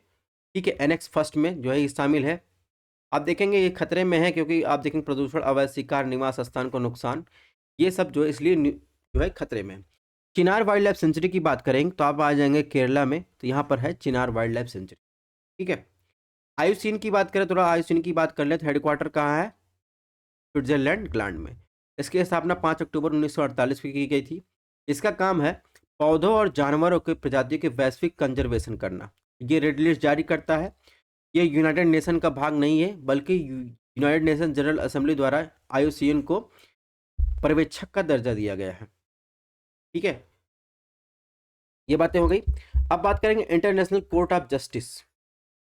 ठीक है, एनेक्स फर्स्ट में जो है ये शामिल है। आप देखेंगे ये खतरे में है क्योंकि आप देखेंगे प्रदूषण, अवैध शिकार, निवास स्थान को नुकसान, ये सब जो है इसलिए जो है खतरे में। चिनार वाइल्ड लाइफ सेंचुरी की बात करेंगे तो आप आ जाएंगे केरला में, तो यहाँ पर है चिनार वाइल्ड लाइफ सेंचुरी। ठीक है, IUCN की बात करें, थोड़ा IUCN की बात कर ले तो हेडक्वार्टर कहाँ है, स्विट्जरलैंड ग्लैंड में। इसकी स्थापना 5 अक्टूबर 1948 की गई थी। इसका काम है पौधों और जानवरों के प्रजातियों के वैश्विक कंजर्वेशन करना। ये रेड लिस्ट जारी करता है। ये यूनाइटेड नेशन का भाग नहीं है बल्कि यूनाइटेड नेशन जनरल असेंबली द्वारा IUCN को पर्यवेक्षक का दर्जा दिया गया है। ठीक है, ये बातें हो गई। अब बात करेंगे इंटरनेशनल कोर्ट ऑफ जस्टिस।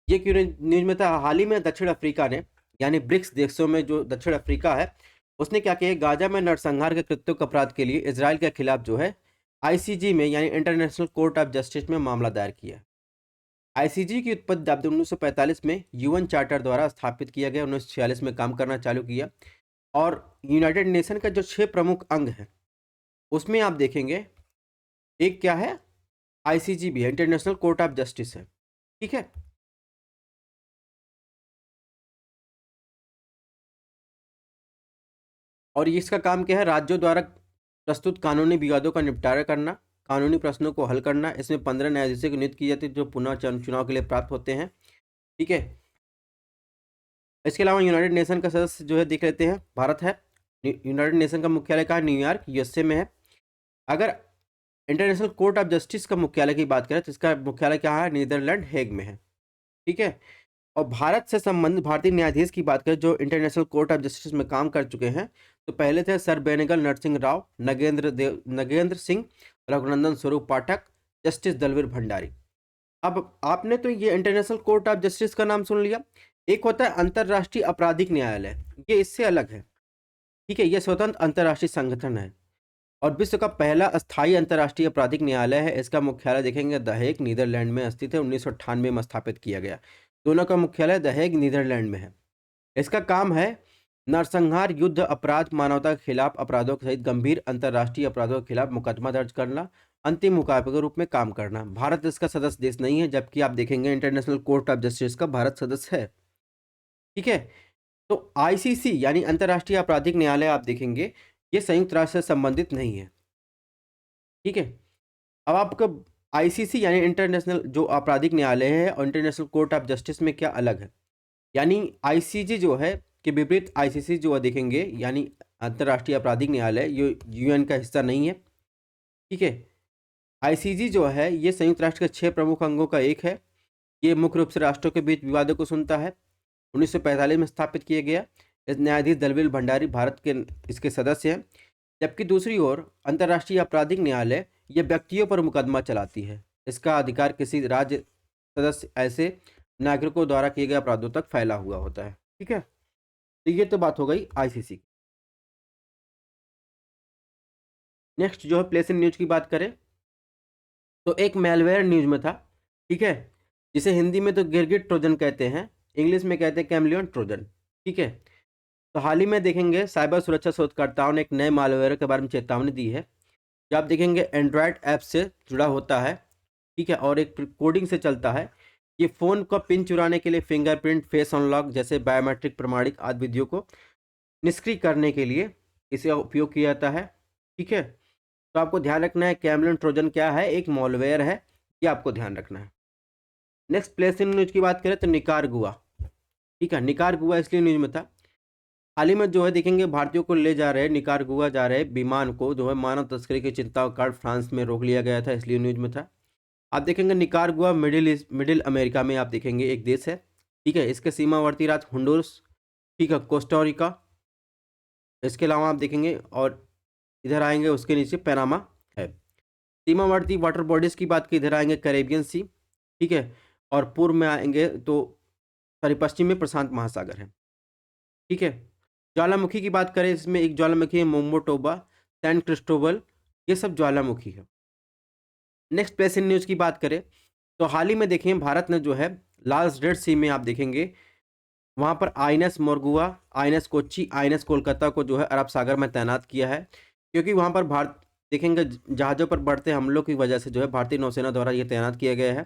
ये क्यों न्यूज में था, हाल ही में दक्षिण अफ्रीका ने, यानी ब्रिक्स देशों में जो दक्षिण अफ्रीका है, उसने क्या किया, गाजा में नरसंहार के कृत्यों के अपराध के लिए इसराइल के खिलाफ जो है ICJ में यानी इंटरनेशनल कोर्ट ऑफ जस्टिस में मामला दायर किया। ICJ की उत्पत्ति 1945 में UN चार्टर द्वारा स्थापित किया गया, 1946 में काम करना चालू किया। और यूनाइटेड नेशन का जो 6 प्रमुख अंग है उसमें आप देखेंगे एक क्या है, ICJ भी है, इंटरनेशनल कोर्ट ऑफ जस्टिस है। ठीक है, और इसका काम क्या है, राज्यों द्वारा प्रस्तुत कानूनी विवादों का निपटारा करना, कानूनी प्रश्नों को हल करना। इसमें 15 न्यायाधीशों की नियुक्ति की जाती है जो पुनः चुनाव के लिए प्राप्त होते हैं। ठीक है, इसके अलावा यूनाइटेड नेशन का सदस्य जो है देख लेते हैं, भारत है। यूनाइटेड नेशन का मुख्यालय कहाँ, न्यूयॉर्क, USA में है। अगर इंटरनेशनल कोर्ट ऑफ जस्टिस का मुख्यालय की बात करें तो इसका मुख्यालय कहाँ है, नीदरलैंड हेग में है। ठीक है, और भारत से संबंधित भारतीय न्यायाधीश की बात करें जो इंटरनेशनल कोर्ट ऑफ जस्टिस में काम कर चुके हैं, तो पहले थे सर बेनेगल नरसिंह राव, नगेंद्र सिंह, रघुनंदन स्वरूप पाठक, जस्टिस दलवीर भंडारी। अब आपने तो ये इंटरनेशनल कोर्ट ऑफ जस्टिस का नाम सुन लिया। एक होता है अंतर्राष्ट्रीय आपराधिक न्यायालय, ये इससे अलग है। ठीक है, ये स्वतंत्र अंतर्राष्ट्रीय संगठन है और विश्व का पहला अस्थायी अंतर्राष्ट्रीय आपराधिक न्यायालय है। इसका मुख्यालय देखेंगे द हेग, नीदरलैंड में स्थित है। 1998 में स्थापित किया गया। दोनों का मुख्यालय द हेग, नीदरलैंड में है। इसका काम है नरसंहार, युद्ध अपराध, मानवता के खिलाफ अपराधों सहित गंभीर अंतर्राष्ट्रीय अपराधों के खिलाफ मुकदमा दर्ज करना अंतिम मुकाबले के रूप में काम करना। भारत इसका सदस्य देश नहीं है, जबकि आप देखेंगे इंटरनेशनल कोर्ट ऑफ जस्टिस का भारत सदस्य है। ठीक है, तो आईसीसी यानी अंतर्राष्ट्रीय आपराधिक न्यायालय आप देखेंगे ये संयुक्त राष्ट्र से संबंधित नहीं है। ठीक है, अब आपका आईसीसी यानी इंटरनेशनल जो आपराधिक न्यायालय है और इंटरनेशनल कोर्ट ऑफ जस्टिस में क्या अलग है। यानी आईसीजे जो है के विपरीत आईसीसी जो है देखेंगे यानी अंतर्राष्ट्रीय आपराधिक न्यायालय ये यूएन का हिस्सा नहीं है। ठीक है, आईसीजी जो है ये संयुक्त राष्ट्र के 6 प्रमुख अंगों का एक है। ये मुख्य रूप से राष्ट्रों के बीच विवादों को सुनता है। 1945 में स्थापित किया गया। इस न्यायाधीश दलवीर भंडारी भारत के इसके सदस्य हैं। जबकि दूसरी ओर अंतर्राष्ट्रीय आपराधिक न्यायालय ये व्यक्तियों पर मुकदमा चलाती है। इसका अधिकार किसी राज्य सदस्य ऐसे नागरिकों द्वारा किए गए अपराधों तक फैला हुआ होता है। ठीक है, तो ये तो बात हो गई आईसीसी की। नेक्स्ट जो है प्लेस इन न्यूज की बात करें तो एक मेलवेयर न्यूज में था। ठीक है, जिसे हिंदी में तो गिरगिट ट्रोजन कहते हैं, इंग्लिश में कहते हैं कैमलियन ट्रोजन। ठीक है, तो हाल ही में देखेंगे साइबर सुरक्षा शोधकर्ताओं ने एक नए मालवेयर के बारे में चेतावनी दी है जो आप देखेंगे एंड्रॉयड ऐप से जुड़ा होता है। ठीक है, और एक कोडिंग से चलता है। ये फ़ोन का पिन चुराने के लिए फिंगरप्रिंट, फेस अनलॉक जैसे बायोमेट्रिक प्रमाणिक आदि विधियों को निष्क्रिय करने के लिए इसे उपयोग किया जाता है। ठीक है, तो आपको ध्यान रखना है कैमलियन ट्रोजन क्या है, एक मॉलवेयर है, ये आपको ध्यान रखना है। नेक्स्ट प्लेस इन न्यूज की बात करें तो निकारागुआ। ठीक है, निकारागुआ इसलिए न्यूज में था हाल ही में जो है देखेंगे भारतीयों को ले जा रहे निकारागुआ जा रहे विमान को जो है मानव तस्करी की चिंता के कारण फ्रांस में रोक लिया गया था, इसलिए न्यूज में था। आप देखेंगे निकारागुआ मिडिल अमेरिका में आप देखेंगे एक देश है। ठीक है, इसके सीमावर्ती राज्य होंडुरस, ठीक है, कोस्टारिका, इसके अलावा आप देखेंगे और इधर आएंगे उसके नीचे पैनामा है। सीमावर्ती वाटर बॉडीज की बात की इधर आएंगे कैरेबियन सी। ठीक है, और पूर्व में आएंगे तो सॉरी पश्चिम में प्रशांत महासागर है। ठीक है, ज्वालामुखी की बात करें इसमें एक ज्वालामुखी है मोमोटोबा, सैन क्रिस्टोबल, ये सब ज्वालामुखी है। नेक्स्ट प्लेस इन न्यूज़ की बात करें तो हाल ही में देखें भारत ने जो है लाल रेड सी में आप देखेंगे वहाँ पर INS Mormugao, INS Kochi, INS Kolkata को जो है अरब सागर में तैनात किया है, क्योंकि वहाँ पर भारत देखेंगे जहाज़ों पर बढ़ते हमलों की वजह से जो है भारतीय नौसेना द्वारा ये तैनात किया गया है।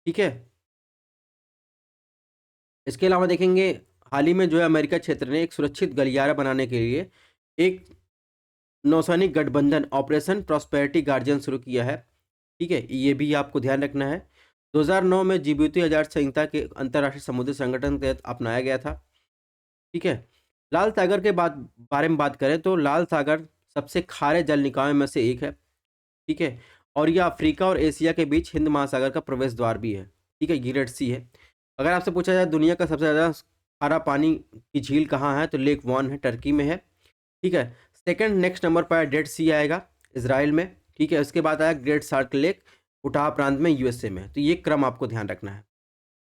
ठीक है, इसके अलावा देखेंगे हाल ही में जो है अमेरिका क्षेत्र ने एक सुरक्षित गलियारा बनाने के लिए एक नौसैनिक गठबंधन ऑपरेशन प्रॉस्पेरिटी गार्जियन शुरू किया है। ठीक है, ये भी आपको ध्यान रखना है। 2009 में जिबूती आचार संहिता के अंतर्राष्ट्रीय समुद्री संगठन के तहत अपनाया गया था। ठीक है, लाल सागर के बारे में बात करें तो लाल सागर सबसे खारे जल निकायों में से एक है। ठीक है, और यह अफ्रीका और एशिया के बीच हिंद महासागर का प्रवेश द्वार भी है। ठीक है, ये रेड सी है। अगर आपसे पूछा जाए दुनिया का सबसे ज़्यादा खारा पानी की झील कहाँ है तो लेक वॉन है, टर्की में है। ठीक है, सेकंड नेक्स्ट नंबर पर डेड सी आएगा इसराइल में। ठीक है, उसके बाद आया ग्रेट साल्ट लेक उटाह प्रांत में यूएसए में। तो ये क्रम आपको ध्यान रखना है।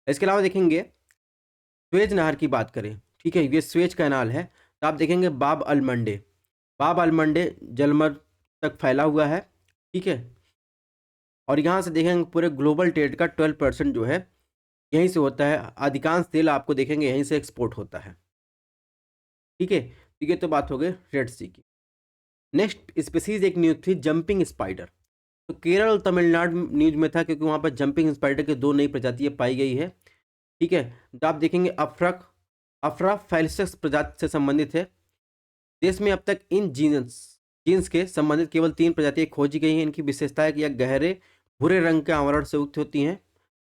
इसके अलावा देखेंगे स्वेज नहर की बात करें। ठीक है, ये स्वेज कैनाल है, तो आप देखेंगे बाब अल मंडे जलमर्ग तक फैला हुआ है। ठीक है, और यहाँ से देखेंगे पूरे ग्लोबल ट्रेड का 12% जो है यहीं से होता है। अधिकांश तेल आपको देखेंगे यहीं से एक्सपोर्ट होता है। ठीक है, तो ये तो बात हो गई रेड सी की। नेक्स्ट स्पीसीज एक न्यूज थी जंपिंग स्पाइडर। तो केरल और तमिलनाडु न्यूज में था क्योंकि वहाँ पर जंपिंग स्पाइडर की 2 नई प्रजातियाँ पाई गई है। ठीक है, तो आप देखेंगे अफ्रा फैलिसस प्रजाति से संबंधित है। देश में अब तक इन जीन्स के संबंधित केवल 3 प्रजातियाँ खोजी गई हैं। इनकी विशेषता है कि यह गहरे भूरे रंग के आवरण से युक्त होती हैं,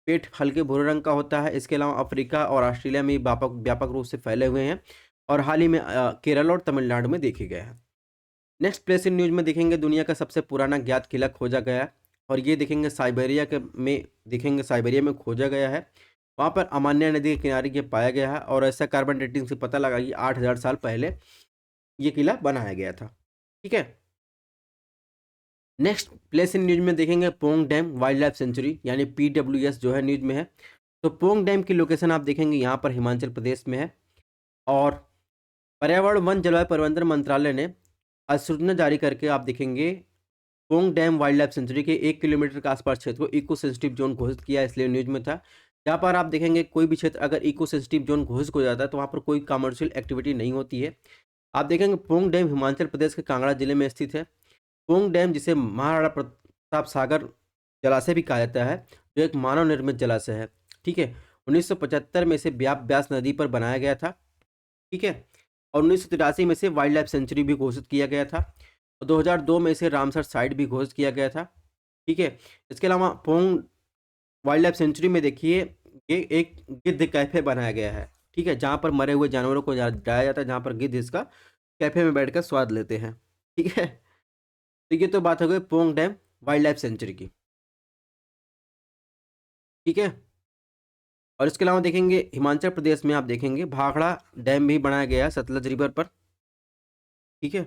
पेट हल्के भूरे रंग का होता है। इसके अलावा अफ्रीका और ऑस्ट्रेलिया में व्यापक रूप से फैले हुए हैं और हाल ही में केरल और तमिलनाडु में देखे गए हैं। नेक्स्ट प्लेस इन न्यूज में देखेंगे दुनिया का सबसे पुराना ज्ञात किला खोजा गया है और ये देखेंगे साइबेरिया में खोजा गया है। वहाँ पर अमान्या नदी के किनारे ये पाया गया है और ऐसा कार्बन डेटिंग से पता लगा कि 8000 साल पहले ये किला बनाया गया था। ठीक है, नेक्स्ट प्लेस इन न्यूज में देखेंगे Pong dam wild life century यानी PWS जो है न्यूज में है। तो पोंग डैम की लोकेशन आप देखेंगे यहाँ पर हिमाचल प्रदेश में है और पर्यावरण वन जलवायु परिवर्तन मंत्रालय ने अधिसूचना जारी करके आप देखेंगे Pong dam wild life century के 1 किलोमीटर के आसपास क्षेत्र को इको सेंसिटिव जोन घोषित किया, इसलिए न्यूज में था। जहाँ पर आप देखेंगे कोई भी क्षेत्र अगर इको सेंसिटिव जोन घोषित हो जाता है तो वहाँ पर कोई कमर्शियल एक्टिविटी नहीं होती है। आप देखेंगे पोंग डैम हिमाचल प्रदेश के कांगड़ा जिले में स्थित है। पोंग डैम जिसे साहब सागर जलाशय भी कहा जाता है, जो एक मानव निर्मित जलाशय है। ठीक है, 1975 में इसे ब्यास नदी पर बनाया गया था। ठीक है, और 1983 में इसे वाइल्ड लाइफ सेंचुरी भी घोषित किया गया था, और 2002 में इसे रामसर साइट भी घोषित किया गया था। ठीक है, इसके अलावा पोंग वाइल्ड लाइफ सेंचुरी में देखिए, ये एक गिद्ध कैफे बनाया गया है। ठीक है, जहाँ पर मरे हुए जानवरों को डाला जाता है, जहाँ पर गिद्ध इसका कैफे में बैठकर स्वाद लेते हैं। ठीक है, तो ये तो बात हो गई Pong dam wild life century की। ठीक है, और इसके अलावा देखेंगे हिमाचल प्रदेश में आप देखेंगे भाखड़ा डैम भी बनाया गया है सतलज रिवर पर। ठीक है,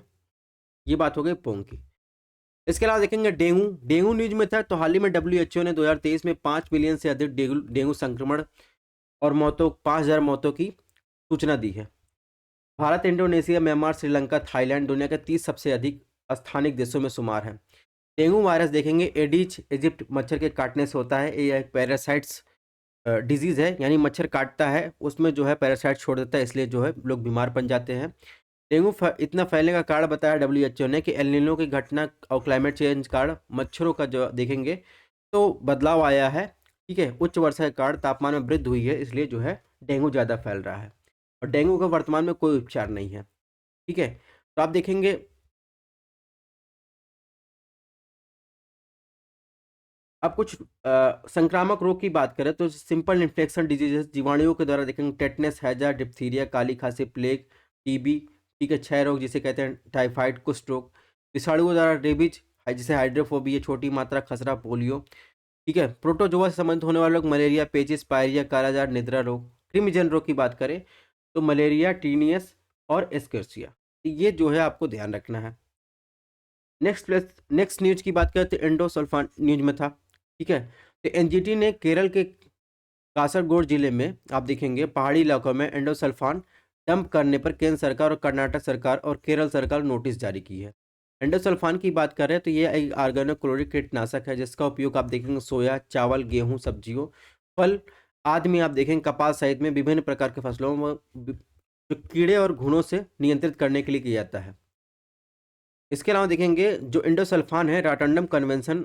ये बात हो गई पोंग की। इसके अलावा देखेंगे डेंगू। डेंगू न्यूज में था, तो हाल ही में WHO ने 2023 में 5 मिलियन से अधिक डेंगू संक्रमण और 5,000 मौतों की सूचना दी है। Bharat, Indonesia, Myanmar, Sri Lanka, Thailand दुनिया के 30 सबसे अधिक स्थानिक देशों में शुमार है। डेंगू वायरस देखेंगे एडिज इजिप्ट मच्छर के काटने से होता है। ये एक पैरासाइट्स डिजीज़ है, यानी मच्छर काटता है, उसमें जो है पैरासाइट छोड़ देता है, इसलिए जो है लोग बीमार पड़ जाते हैं। डेंगू इतना फैलने का कारण बताया WHO ने कि एल नीनो की घटना और क्लाइमेट चेंज कारण मच्छरों का जो देखेंगे तो बदलाव आया है। ठीक है, उच्च वर्षा के कारण तापमान में वृद्धि हुई है, इसलिए जो है डेंगू ज़्यादा फैल रहा है, और डेंगू का वर्तमान में कोई उपचार नहीं है। ठीक है, तो आप देखेंगे अब कुछ संक्रामक रोग की बात करें तो सिंपल इन्फेक्शन डिजीजेस जीवाणुओं के द्वारा देखेंगे टेटनस, हैजा, डिप्थीरिया, काली खांसी, प्लेग, टीबी। ठीक है, क्षय रोग जिसे कहते हैं टाइफाइड, कुष्ठ रोग, विषाणुओं द्वारा रेबीज जिसे हाइड्रोफोबिया, छोटी मात्रा खसरा, पोलियो। ठीक है, प्रोटोजोआ से संबंधित होने वाले लोग मलेरिया, पेचिस, पायरिया, कालाजार, निद्रा रोग। कृमिजन रोग की बात करें तो मलेरिया, टीनियस और एस्केर्सिया। ये जो है आपको ध्यान रखना है। नेक्स्ट न्यूज की बात करें तो एंडोसल्फान न्यूज में था। ठीक है, तो एनजीटी ने केरल के कासरगोड जिले में आप देखेंगे पहाड़ी इलाकों में एंडोसल्फान डंप करने पर केंद्र सरकार और कर्नाटक सरकार और केरल सरकार नोटिस जारी की है। एंडोसल्फान की बात करें तो ये एक ऑर्गेनोक्लोरिक कीटनाशक है, जिसका उपयोग आप देखेंगे सोया, चावल, गेहूं, सब्जियों, फल आदि में आप देखेंगे कपास सहित में विभिन्न प्रकार के फसलों में जो कीड़े और घुनों से नियंत्रित करने के लिए किया जाता है। इसके अलावा देखेंगे जो इंडोसल्फान है रॉटरडम कन्वेंशन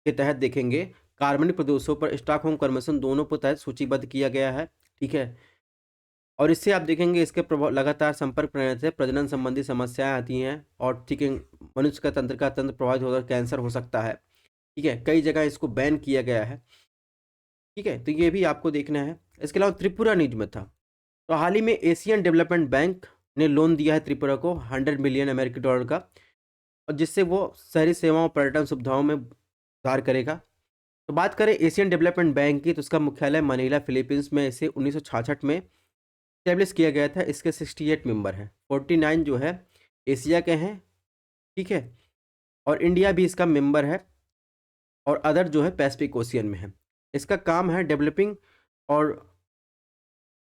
के तहत देखेंगे कार्बनिक प्रदूषकों पर स्टॉकहोम कन्वेंशन दोनों के तहत सूचीबद्ध किया गया है। ठीक है, और इससे आप देखेंगे इसके प्रभाव लगातार संपर्क रहने से प्रजनन संबंधी समस्याएं आती हैं, और ठीक है मनुष्य का तंत्र प्रभावित होकर कैंसर हो सकता है। ठीक है, कई जगह इसको बैन किया गया है। ठीक है, तो ये भी आपको देखना है। इसके अलावा त्रिपुरा न्यूज में था, तो हाल ही में एशियन डेवलपमेंट बैंक ने लोन दिया है त्रिपुरा को $100 मिलियन का, और जिससे वो शहरी सेवाओं पर्यटन सुविधाओं में सुधार करेगा। तो बात करें एशियन डेवलपमेंट बैंक की, तो उसका मुख्यालय मनीला फिलीपींस में इसे 1966 में इस्टेब्लिश किया गया था। इसके 68 मेंबर हैं, 49 जो है एशिया के हैं। ठीक है, और इंडिया भी इसका मेंबर है, और अदर जो है पैसिफिक ओशियन में है। इसका काम है डेवलपिंग और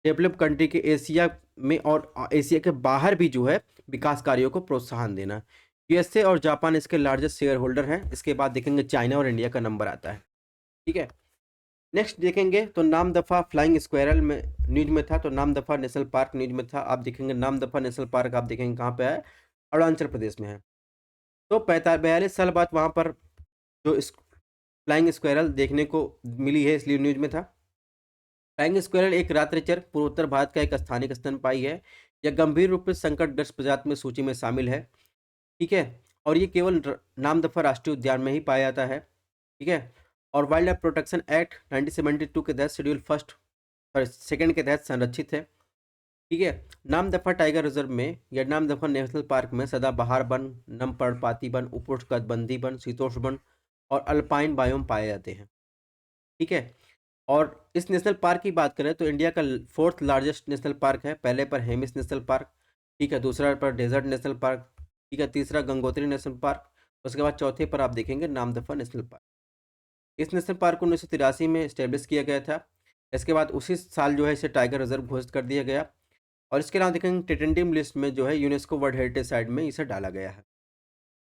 डेवलप कंट्री के एशिया में और एशिया के बाहर भी जो है विकास कार्यों को प्रोत्साहन देना। यूएसए और जापान इसके लार्जेस्ट शेयर होल्डर हैं। इसके बाद देखेंगे चाइना और इंडिया का नंबर आता है। ठीक है, नेक्स्ट देखेंगे तो नामदफा फ्लाइंग स्क्वायरल में न्यूज में था, तो नामदफा नेशनल पार्क न्यूज में था। आप देखेंगे नामदफा नेशनल पार्क आप देखेंगे कहाँ पे है, अरुणाचल प्रदेश में है। तो 42 साल बाद वहाँ पर जो इस फ्लाइंग स्क्वायरल देखने को मिली है, इसलिए न्यूज में था। फ्लाइंग स्क्वायरल एक रात्रिचर पूर्वोत्तर भारत का एक स्थानिक स्तनपायी है। यह गंभीर रूप से संकटग्रस्त प्रजाति में सूची में शामिल है। ठीक है, और ये केवल नामदफा राष्ट्रीय उद्यान में ही पाया जाता है। ठीक है, और वाइल्ड लाइफ प्रोटेक्शन एक्ट 1972 के तहत शेड्यूल फर्स्ट और सेकंड के तहत संरक्षित है। ठीक है, नामदफा टाइगर रिजर्व में या नामदफा नेशनल पार्क में सदाबहार वन, नम पर्णपाती वन, उपोष्णकटिबंधीय वन, शीतोष्ण वन और अल्पाइन बायोम पाए जाते हैं। ठीक है, और इस नेशनल पार्क की बात करें तो इंडिया का 4th लार्जेस्ट नेशनल पार्क है। पहले पर हेमिस नेशनल पार्क, ठीक है, दूसरा पर डेजर्ट नेशनल पार्क, ठीक है, तीसरा गंगोत्री नेशनल पार्क, उसके बाद चौथे पर आप देखेंगे नामदफा नेशनल पार्क। इस नेशनल पार्क को 1983 में इस्टेब्लिश किया गया था। इसके बाद उसी साल जो है इसे टाइगर रिजर्व घोषित कर दिया गया, और इसके अलावा देखेंगे टेंटेटिव लिस्ट में जो है यूनेस्को वर्ल्ड हेरिटेज साइट में इसे डाला गया है।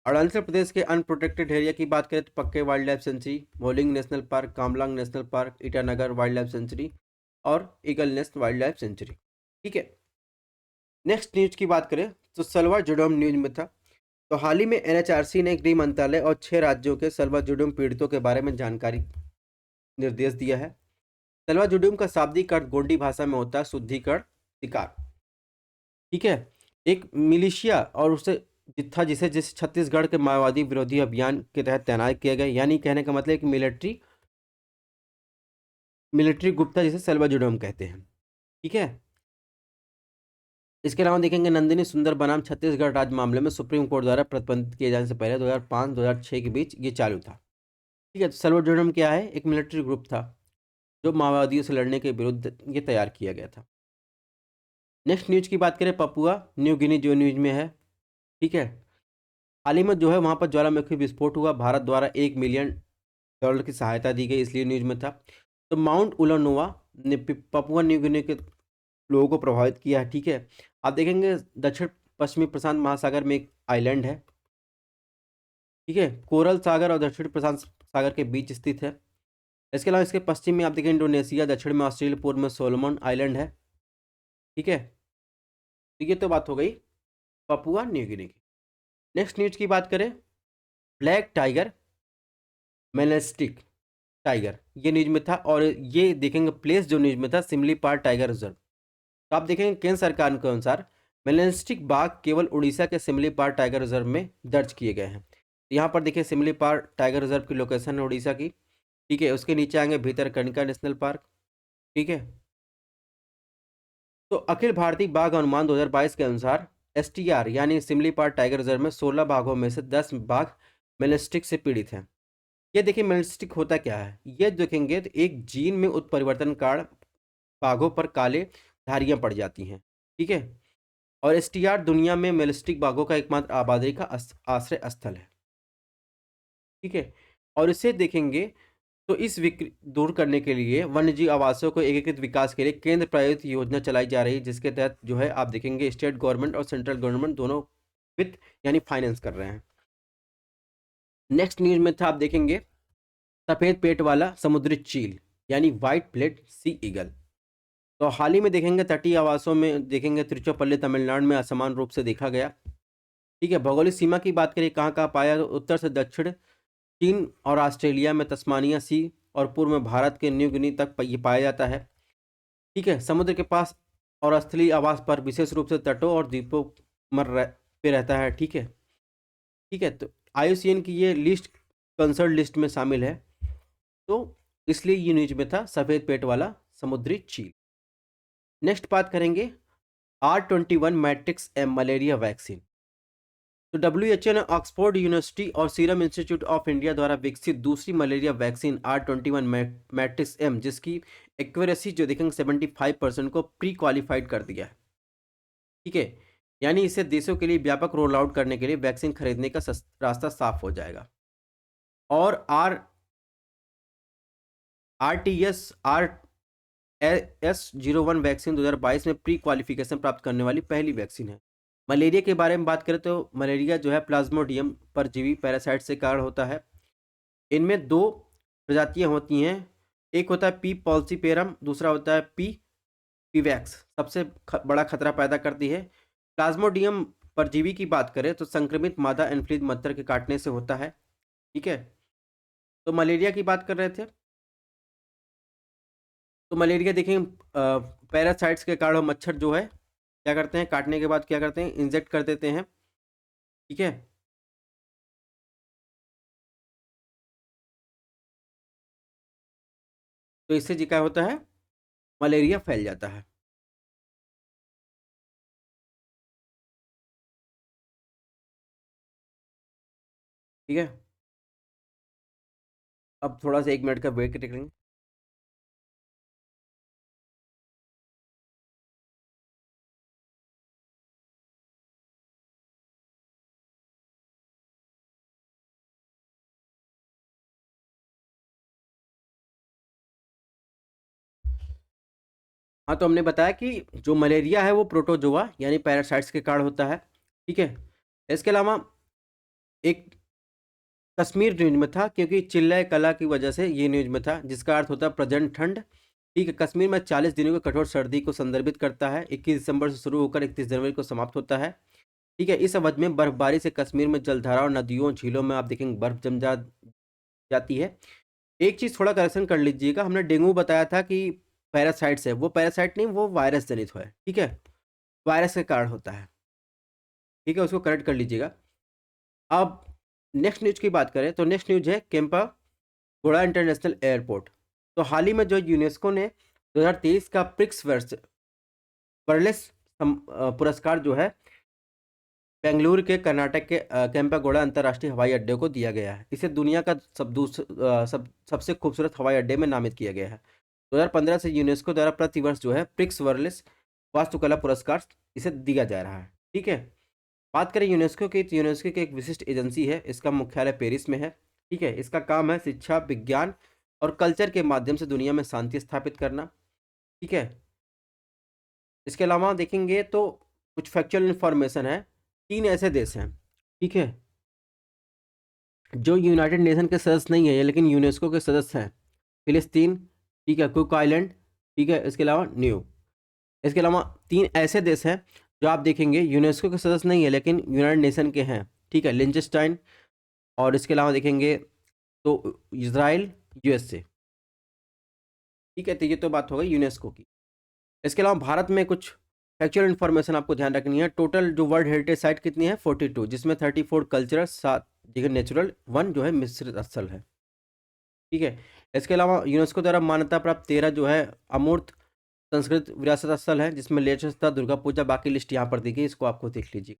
अरुणाचल प्रदेश के अनप्रोटेक्टेड एरिया की बात करें तो Pakke wild life sanctuary, Mouling national park, Kamlang national park, Itanagar wild life sanctuary और eagle nest wild life sanctuary. ठीक है, नेक्स्ट न्यूज की बात करें तो सलवार जोडोम न्यूज में था। तो हाल ही में एनएचआरसी ने गृह मंत्रालय और 6 राज्यों के सल्वाजुडुम पीड़ितों के बारे में जानकारी निर्देश दिया है। सल्वाजुडुम का शाब्दिक अर्थ गोंडी भाषा में होता है शुद्धिकरण शिकार। ठीक है। एक मिलिशिया और उसे था जिस छत्तीसगढ़ के माओवादी विरोधी अभियान के तहत तैनात किया गया, यानी कहने का मतलब कि मिलिट्री गुप्ता जिसे सल्वाजुडुम कहते हैं। ठीक है। इसके अलावा देखेंगे नंदिनी सुंदर बनाम छत्तीसगढ़ राज्य मामले में सुप्रीम कोर्ट द्वारा प्रतिबंधित किए जाने से पहले 2005-2006 के बीच ये चालू था। ठीक है। तो सल्वाजुडुम क्या है? एक मिलिट्री ग्रुप था जो माओवादियों से लड़ने के विरुद्ध ये तैयार किया गया था। नेक्स्ट न्यूज की बात करें, पपुआ न्यू गिनी जो न्यूज में है। ठीक है। हाल ही में जो है वहाँ पर ज्वालामुखी विस्फोट हुआ, भारत द्वारा $1 मिलियन की सहायता दी गई, इसलिए न्यूज में था। तो माउंट उलनोवा ने पपुआ न्यू गिनी के लोगों को प्रभावित किया है। ठीक है। आप देखेंगे दक्षिण पश्चिमी प्रशांत महासागर में एक आइलैंड है। ठीक है। कोरल सागर और दक्षिण प्रशांत सागर के बीच स्थित है। इसके अलावा इसके पश्चिम में आप देखें इंडोनेशिया, दक्षिण में ऑस्ट्रेलिया, पूर्व में सोलोमन आइलैंड है। ठीक है। तो ये तो बात हो गई पपुआ न्यू गिनी की। नेक्स्ट न्यूज की बात करें, ब्लैक टाइगर मेलेस्टिक टाइगर ये न्यूज में था, और ये देखेंगे प्लेस जो न्यूज में था सिमलीपाल टाइगर रिजर्व। तो आप देखेंगे केंद्र सरकार के अनुसार मेलेस्टिक बाघ केवल उड़ीसा के सिमलीपाल टाइगर रिजर्व में दर्ज किए गए हैं। यहाँ पर देखिए सिमलीपाल टाइगर रिजर्व की लोकेशन है उड़ीसा की। ठीक है। उसके नीचे आएंगे भितरकनिका नेशनल पार्क। ठीक है। तो अखिल भारतीय बाघ अनुमान 2022 के अनुसार एसटीआर यानी सिमलीपाल टाइगर रिजर्व में 16 बाघों में से 10 बाघ मेलेस्टिक से पीड़ित हैं। ये देखिए मेलेस्टिक होता क्या है, ये देखेंगे तो एक जीन में उत्परिवर्तन कारण बाघों पर काले धारियां पड़ जाती हैं। ठीक है। और एसटीआर दुनिया में मेलेस्टिक बाघों का एकमात्र आबादी का आश्रय स्थल है। ठीक है। और इसे देखेंगे तो इस दूर करने के लिए वन्यजीव आवासों को एकीकृत विकास के लिए केंद्र प्रायोजित योजना चलाई जा रही है, जिसके तहत जो है आप देखेंगे स्टेट गवर्नमेंट और सेंट्रल गवर्नमेंट दोनों वित्त यानी फाइनेंस कर रहे हैं। नेक्स्ट न्यूज में था आप देखेंगे सफेद पेट वाला समुद्री चील यानी व्हाइट प्लेट सी ईगल। तो हाल ही में देखेंगे तटीय आवासों में देखेंगे तिरुचिरापल्ली तमिलनाडु में असमान रूप से देखा गया। ठीक है। भौगोलिक सीमा की बात करें कहाँ कहाँ पाया, तो उत्तर से दक्षिण चीन और ऑस्ट्रेलिया में तस्मानिया सी, और पूर्व में भारत के न्यू गिनी तक ये पाया जाता है। ठीक है। समुद्र के पास और स्थलीय आवास पर विशेष रूप से तटों और द्वीपों पे रहता है। ठीक है। ठीक है। तो IUCN की ये लिस्ट कंसर्न लिस्ट में शामिल है, तो इसलिए ये न्यूज में था सफ़ेद पेट वाला समुद्री चील। नेक्स्ट बात करेंगे R21 Matrix M malaria vaccine. तो WHO ने ऑक्सफोर्ड यूनिवर्सिटी और सीरम इंस्टीट्यूट ऑफ इंडिया द्वारा विकसित दूसरी malaria vaccine R21 Matrix M, जिसकी एक्यूरेसी जो देखेंगे 75% को प्री क्वालिफाइड कर दिया है। ठीक है। यानी इसे देशों के लिए व्यापक रोल आउट करने के लिए वैक्सीन खरीदने का रास्ता साफ हो जाएगा। और RTS-01 वैक्सीन 2022 में प्री क्वालिफिकेशन प्राप्त करने वाली पहली वैक्सीन है। मलेरिया के बारे में बात करें तो मलेरिया जो है प्लाज्मोडियम परजीवी पैरासाइट से कारण होता है। इनमें 2 प्रजातियां होती हैं, एक होता है पी पॉल्सीपेरम, दूसरा होता है पीवैक्स। सबसे बड़ा खतरा पैदा करती है। प्लाज्मोडियम परजीवी की बात करें तो संक्रमित मादा एनफ्लूएंजा मच्छर के काटने से होता है। ठीक है। तो मलेरिया की बात कर रहे थे, तो मलेरिया देखें पैरासाइट्स के कारण मच्छर जो है क्या करते हैं, काटने के बाद क्या करते हैं, इंजेक्ट कर देते हैं। ठीक है। तो इससे जी क्या होता है, मलेरिया फैल जाता है। ठीक है। अब थोड़ा सा 1 मिनट का ब्रेक लेंगे। हाँ, तो हमने बताया कि जो मलेरिया है वो प्रोटोजोआ यानी पैरासाइट्स के कारण होता है। ठीक है। इसके अलावा एक कश्मीर न्यूज में था, क्योंकि चिल्लाए कला की वजह से ये न्यूज में था, जिसका अर्थ होता है प्रचंड ठंड। ठीक है। कश्मीर में 40 दिनों की कठोर सर्दी को संदर्भित करता है। 21 दिसंबर से शुरू होकर 31 जनवरी को समाप्त होता है। ठीक है। इस अवधि में बर्फबारी से कश्मीर में जलधारा और नदियों झीलों में आप देखेंगे बर्फ जम जाती है। एक चीज़ थोड़ा करेक्शन कर लीजिएगा, हमने डेंगू बताया था कि पैरासाइट्स है, वो पैरासाइट नहीं, वो वायरस जनित है। ठीक है, वायरस के कारण होता है। ठीक है, उसको करेक्ट कर लीजिएगा। अब नेक्स्ट न्यूज़ की बात करें तो नेक्स्ट न्यूज़ है केम्पा घोड़ा इंटरनेशनल एयरपोर्ट। तो हाल ही में जो यूनेस्को ने 2023 का प्रिक्स वर्ल्ड पुरस्कार जो है बेंगलुरु के कर्नाटक के केम्पेगौड़ा अंतर्राष्ट्रीय हवाई अड्डे को दिया गया है। इसे दुनिया का सबसे खूबसूरत हवाई अड्डे में नामित किया गया है। 2015 से यूनेस्को द्वारा प्रतिवर्ष जो है प्रिक्स वर्ल्ड वास्तुकला पुरस्कार इसे दिया जा रहा है। ठीक है, बात करें यूनेस्को की तो यूनेस्को की एक विशिष्ट एजेंसी है, इसका मुख्यालय पेरिस में है। ठीक है, इसका काम है शिक्षा, विज्ञान और कल्चर के माध्यम से दुनिया में शांति स्थापित करना। ठीक है, इसके अलावा देखेंगे तो कुछ फैक्चुअल इंफॉर्मेशन है। 3 ऐसे देश हैं, ठीक है, जो यूनाइटेड नेशन के सदस्य नहीं है लेकिन यूनेस्को के सदस्य हैं। फिलिस्तीन, ठीक है, कुक आइलैंड, ठीक है, इसके अलावा इसके अलावा 3 ऐसे देश हैं जो आप देखेंगे यूनेस्को के सदस्य नहीं है लेकिन यूनाइटेड नेशन के हैं। ठीक है, लिंचेस्टाइन, और इसके अलावा देखेंगे तो इज़राइल, यूएसए। ठीक है, तो ये तो बात हो गई यूनेस्को की। इसके अलावा भारत में कुछ फैक्चुअल इन्फॉर्मेशन आपको ध्यान रखनी है। टोटल जो वर्ल्ड हेरिटेज साइट कितनी है 42, जिसमें 34 कल्चरल, 7 जगह नेचुरल, 1 जो है मिश्रित स्थल है। ठीक है, इसके अलावा यूनेस्को द्वारा मान्यता प्राप्त 13 जो है अमूर्त संस्कृत विरासत स्थल है, जिसमें लेचस्ता, दुर्गा पूजा, बाकी लिस्ट यहाँ पर दी गई, इसको आपको देख लीजिए।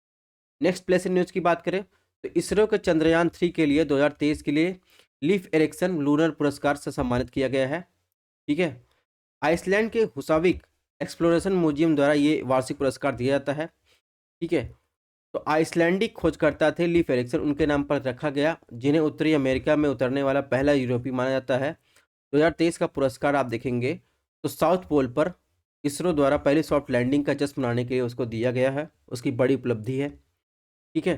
नेक्स्ट प्लेस इन न्यूज़ की बात करें तो इसरो के चंद्रयान 3 के लिए 2023 के लिए लीफ एरिक्सन लूनर पुरस्कार से सम्मानित किया गया है। ठीक है, आइसलैंड के हुसाविक एक्सप्लोरेशन म्यूजियम द्वारा ये वार्षिक पुरस्कार दिया जाता है। ठीक है, तो आइसलैंडिक खोजकर्ता थे लीफ एरिक्सन, उनके नाम पर रखा गया, जिन्हें उत्तरी अमेरिका में उतरने वाला पहला यूरोपीय माना जाता है। 2023 का पुरस्कार आप देखेंगे तो साउथ पोल पर इसरो द्वारा पहली सॉफ्ट लैंडिंग का जश्न मनाने के लिए उसको दिया गया है, उसकी बड़ी उपलब्धि है। ठीक है,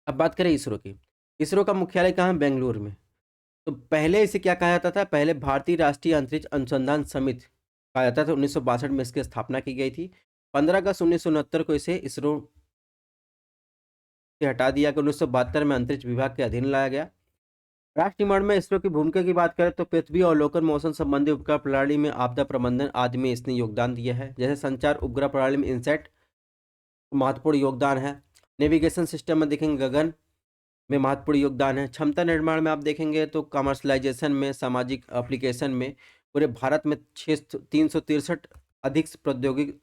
अब बात करें इसरो की। इसरो का मुख्यालय कहाँ है? बेंगलुरु में। तो पहले इसे क्या कहा जाता था? पहले भारतीय राष्ट्रीय अंतरिक्ष अनुसंधान समिति कहा जाता था। 1962 में इसकी स्थापना की गई थी। 15 अगस्त 1969 को इसे इसरो से हटा दिया गया। 1972 में अंतरिक्ष विभाग के अधीन लाया गया। राष्ट्र निर्माण में इसरो की भूमिका की बात करें तो पृथ्वी अवलोकन, मौसम संबंधी उपग्रह प्रणाली में आपदा प्रबंधन आदि में इसने योगदान दिया है। जैसे संचार उपग्रह प्रणाली में इनसैट महत्वपूर्ण योगदान है। नेविगेशन सिस्टम में देखेंगे गगन में महत्वपूर्ण योगदान है। क्षमता निर्माण में आप देखेंगे तो कमर्शलाइजेशन में, सामाजिक एप्लीकेशन में पूरे भारत में 363 अधिक प्रौद्योगिक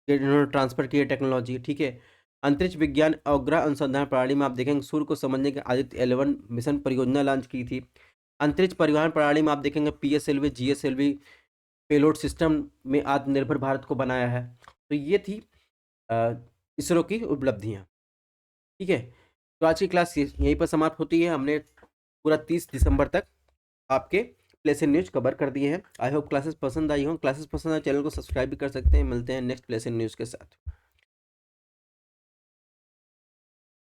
इन्होंने ट्रांसफर की है टेक्नोलॉजी। ठीक है, अंतरिक्ष विज्ञान उपग्रह अनुसंधान प्रणाली में आप देखेंगे सूर्य को समझने के आदित्य 11 मिशन परियोजना लॉन्च की थी। अंतरिक्ष परिवहन प्रणाली में आप देखेंगे पीएसएलवी, जीएसएलवी पेलोड सिस्टम में आत्मनिर्भर भारत को बनाया है। तो ये थी इसरो की उपलब्धियाँ। ठीक है, तो आज की क्लास यहीं पर समाप्त होती है। हमने पूरा 30 दिसंबर तक आपके प्लेस इन न्यूज़ कवर कर दिए हैं। आई होप क्लासेस पसंद आई हों। क्लासेस पसंद आए चैनल को सब्सक्राइब भी कर सकते हैं। मिलते हैं नेक्स्ट प्लेस इन न्यूज़ के साथ।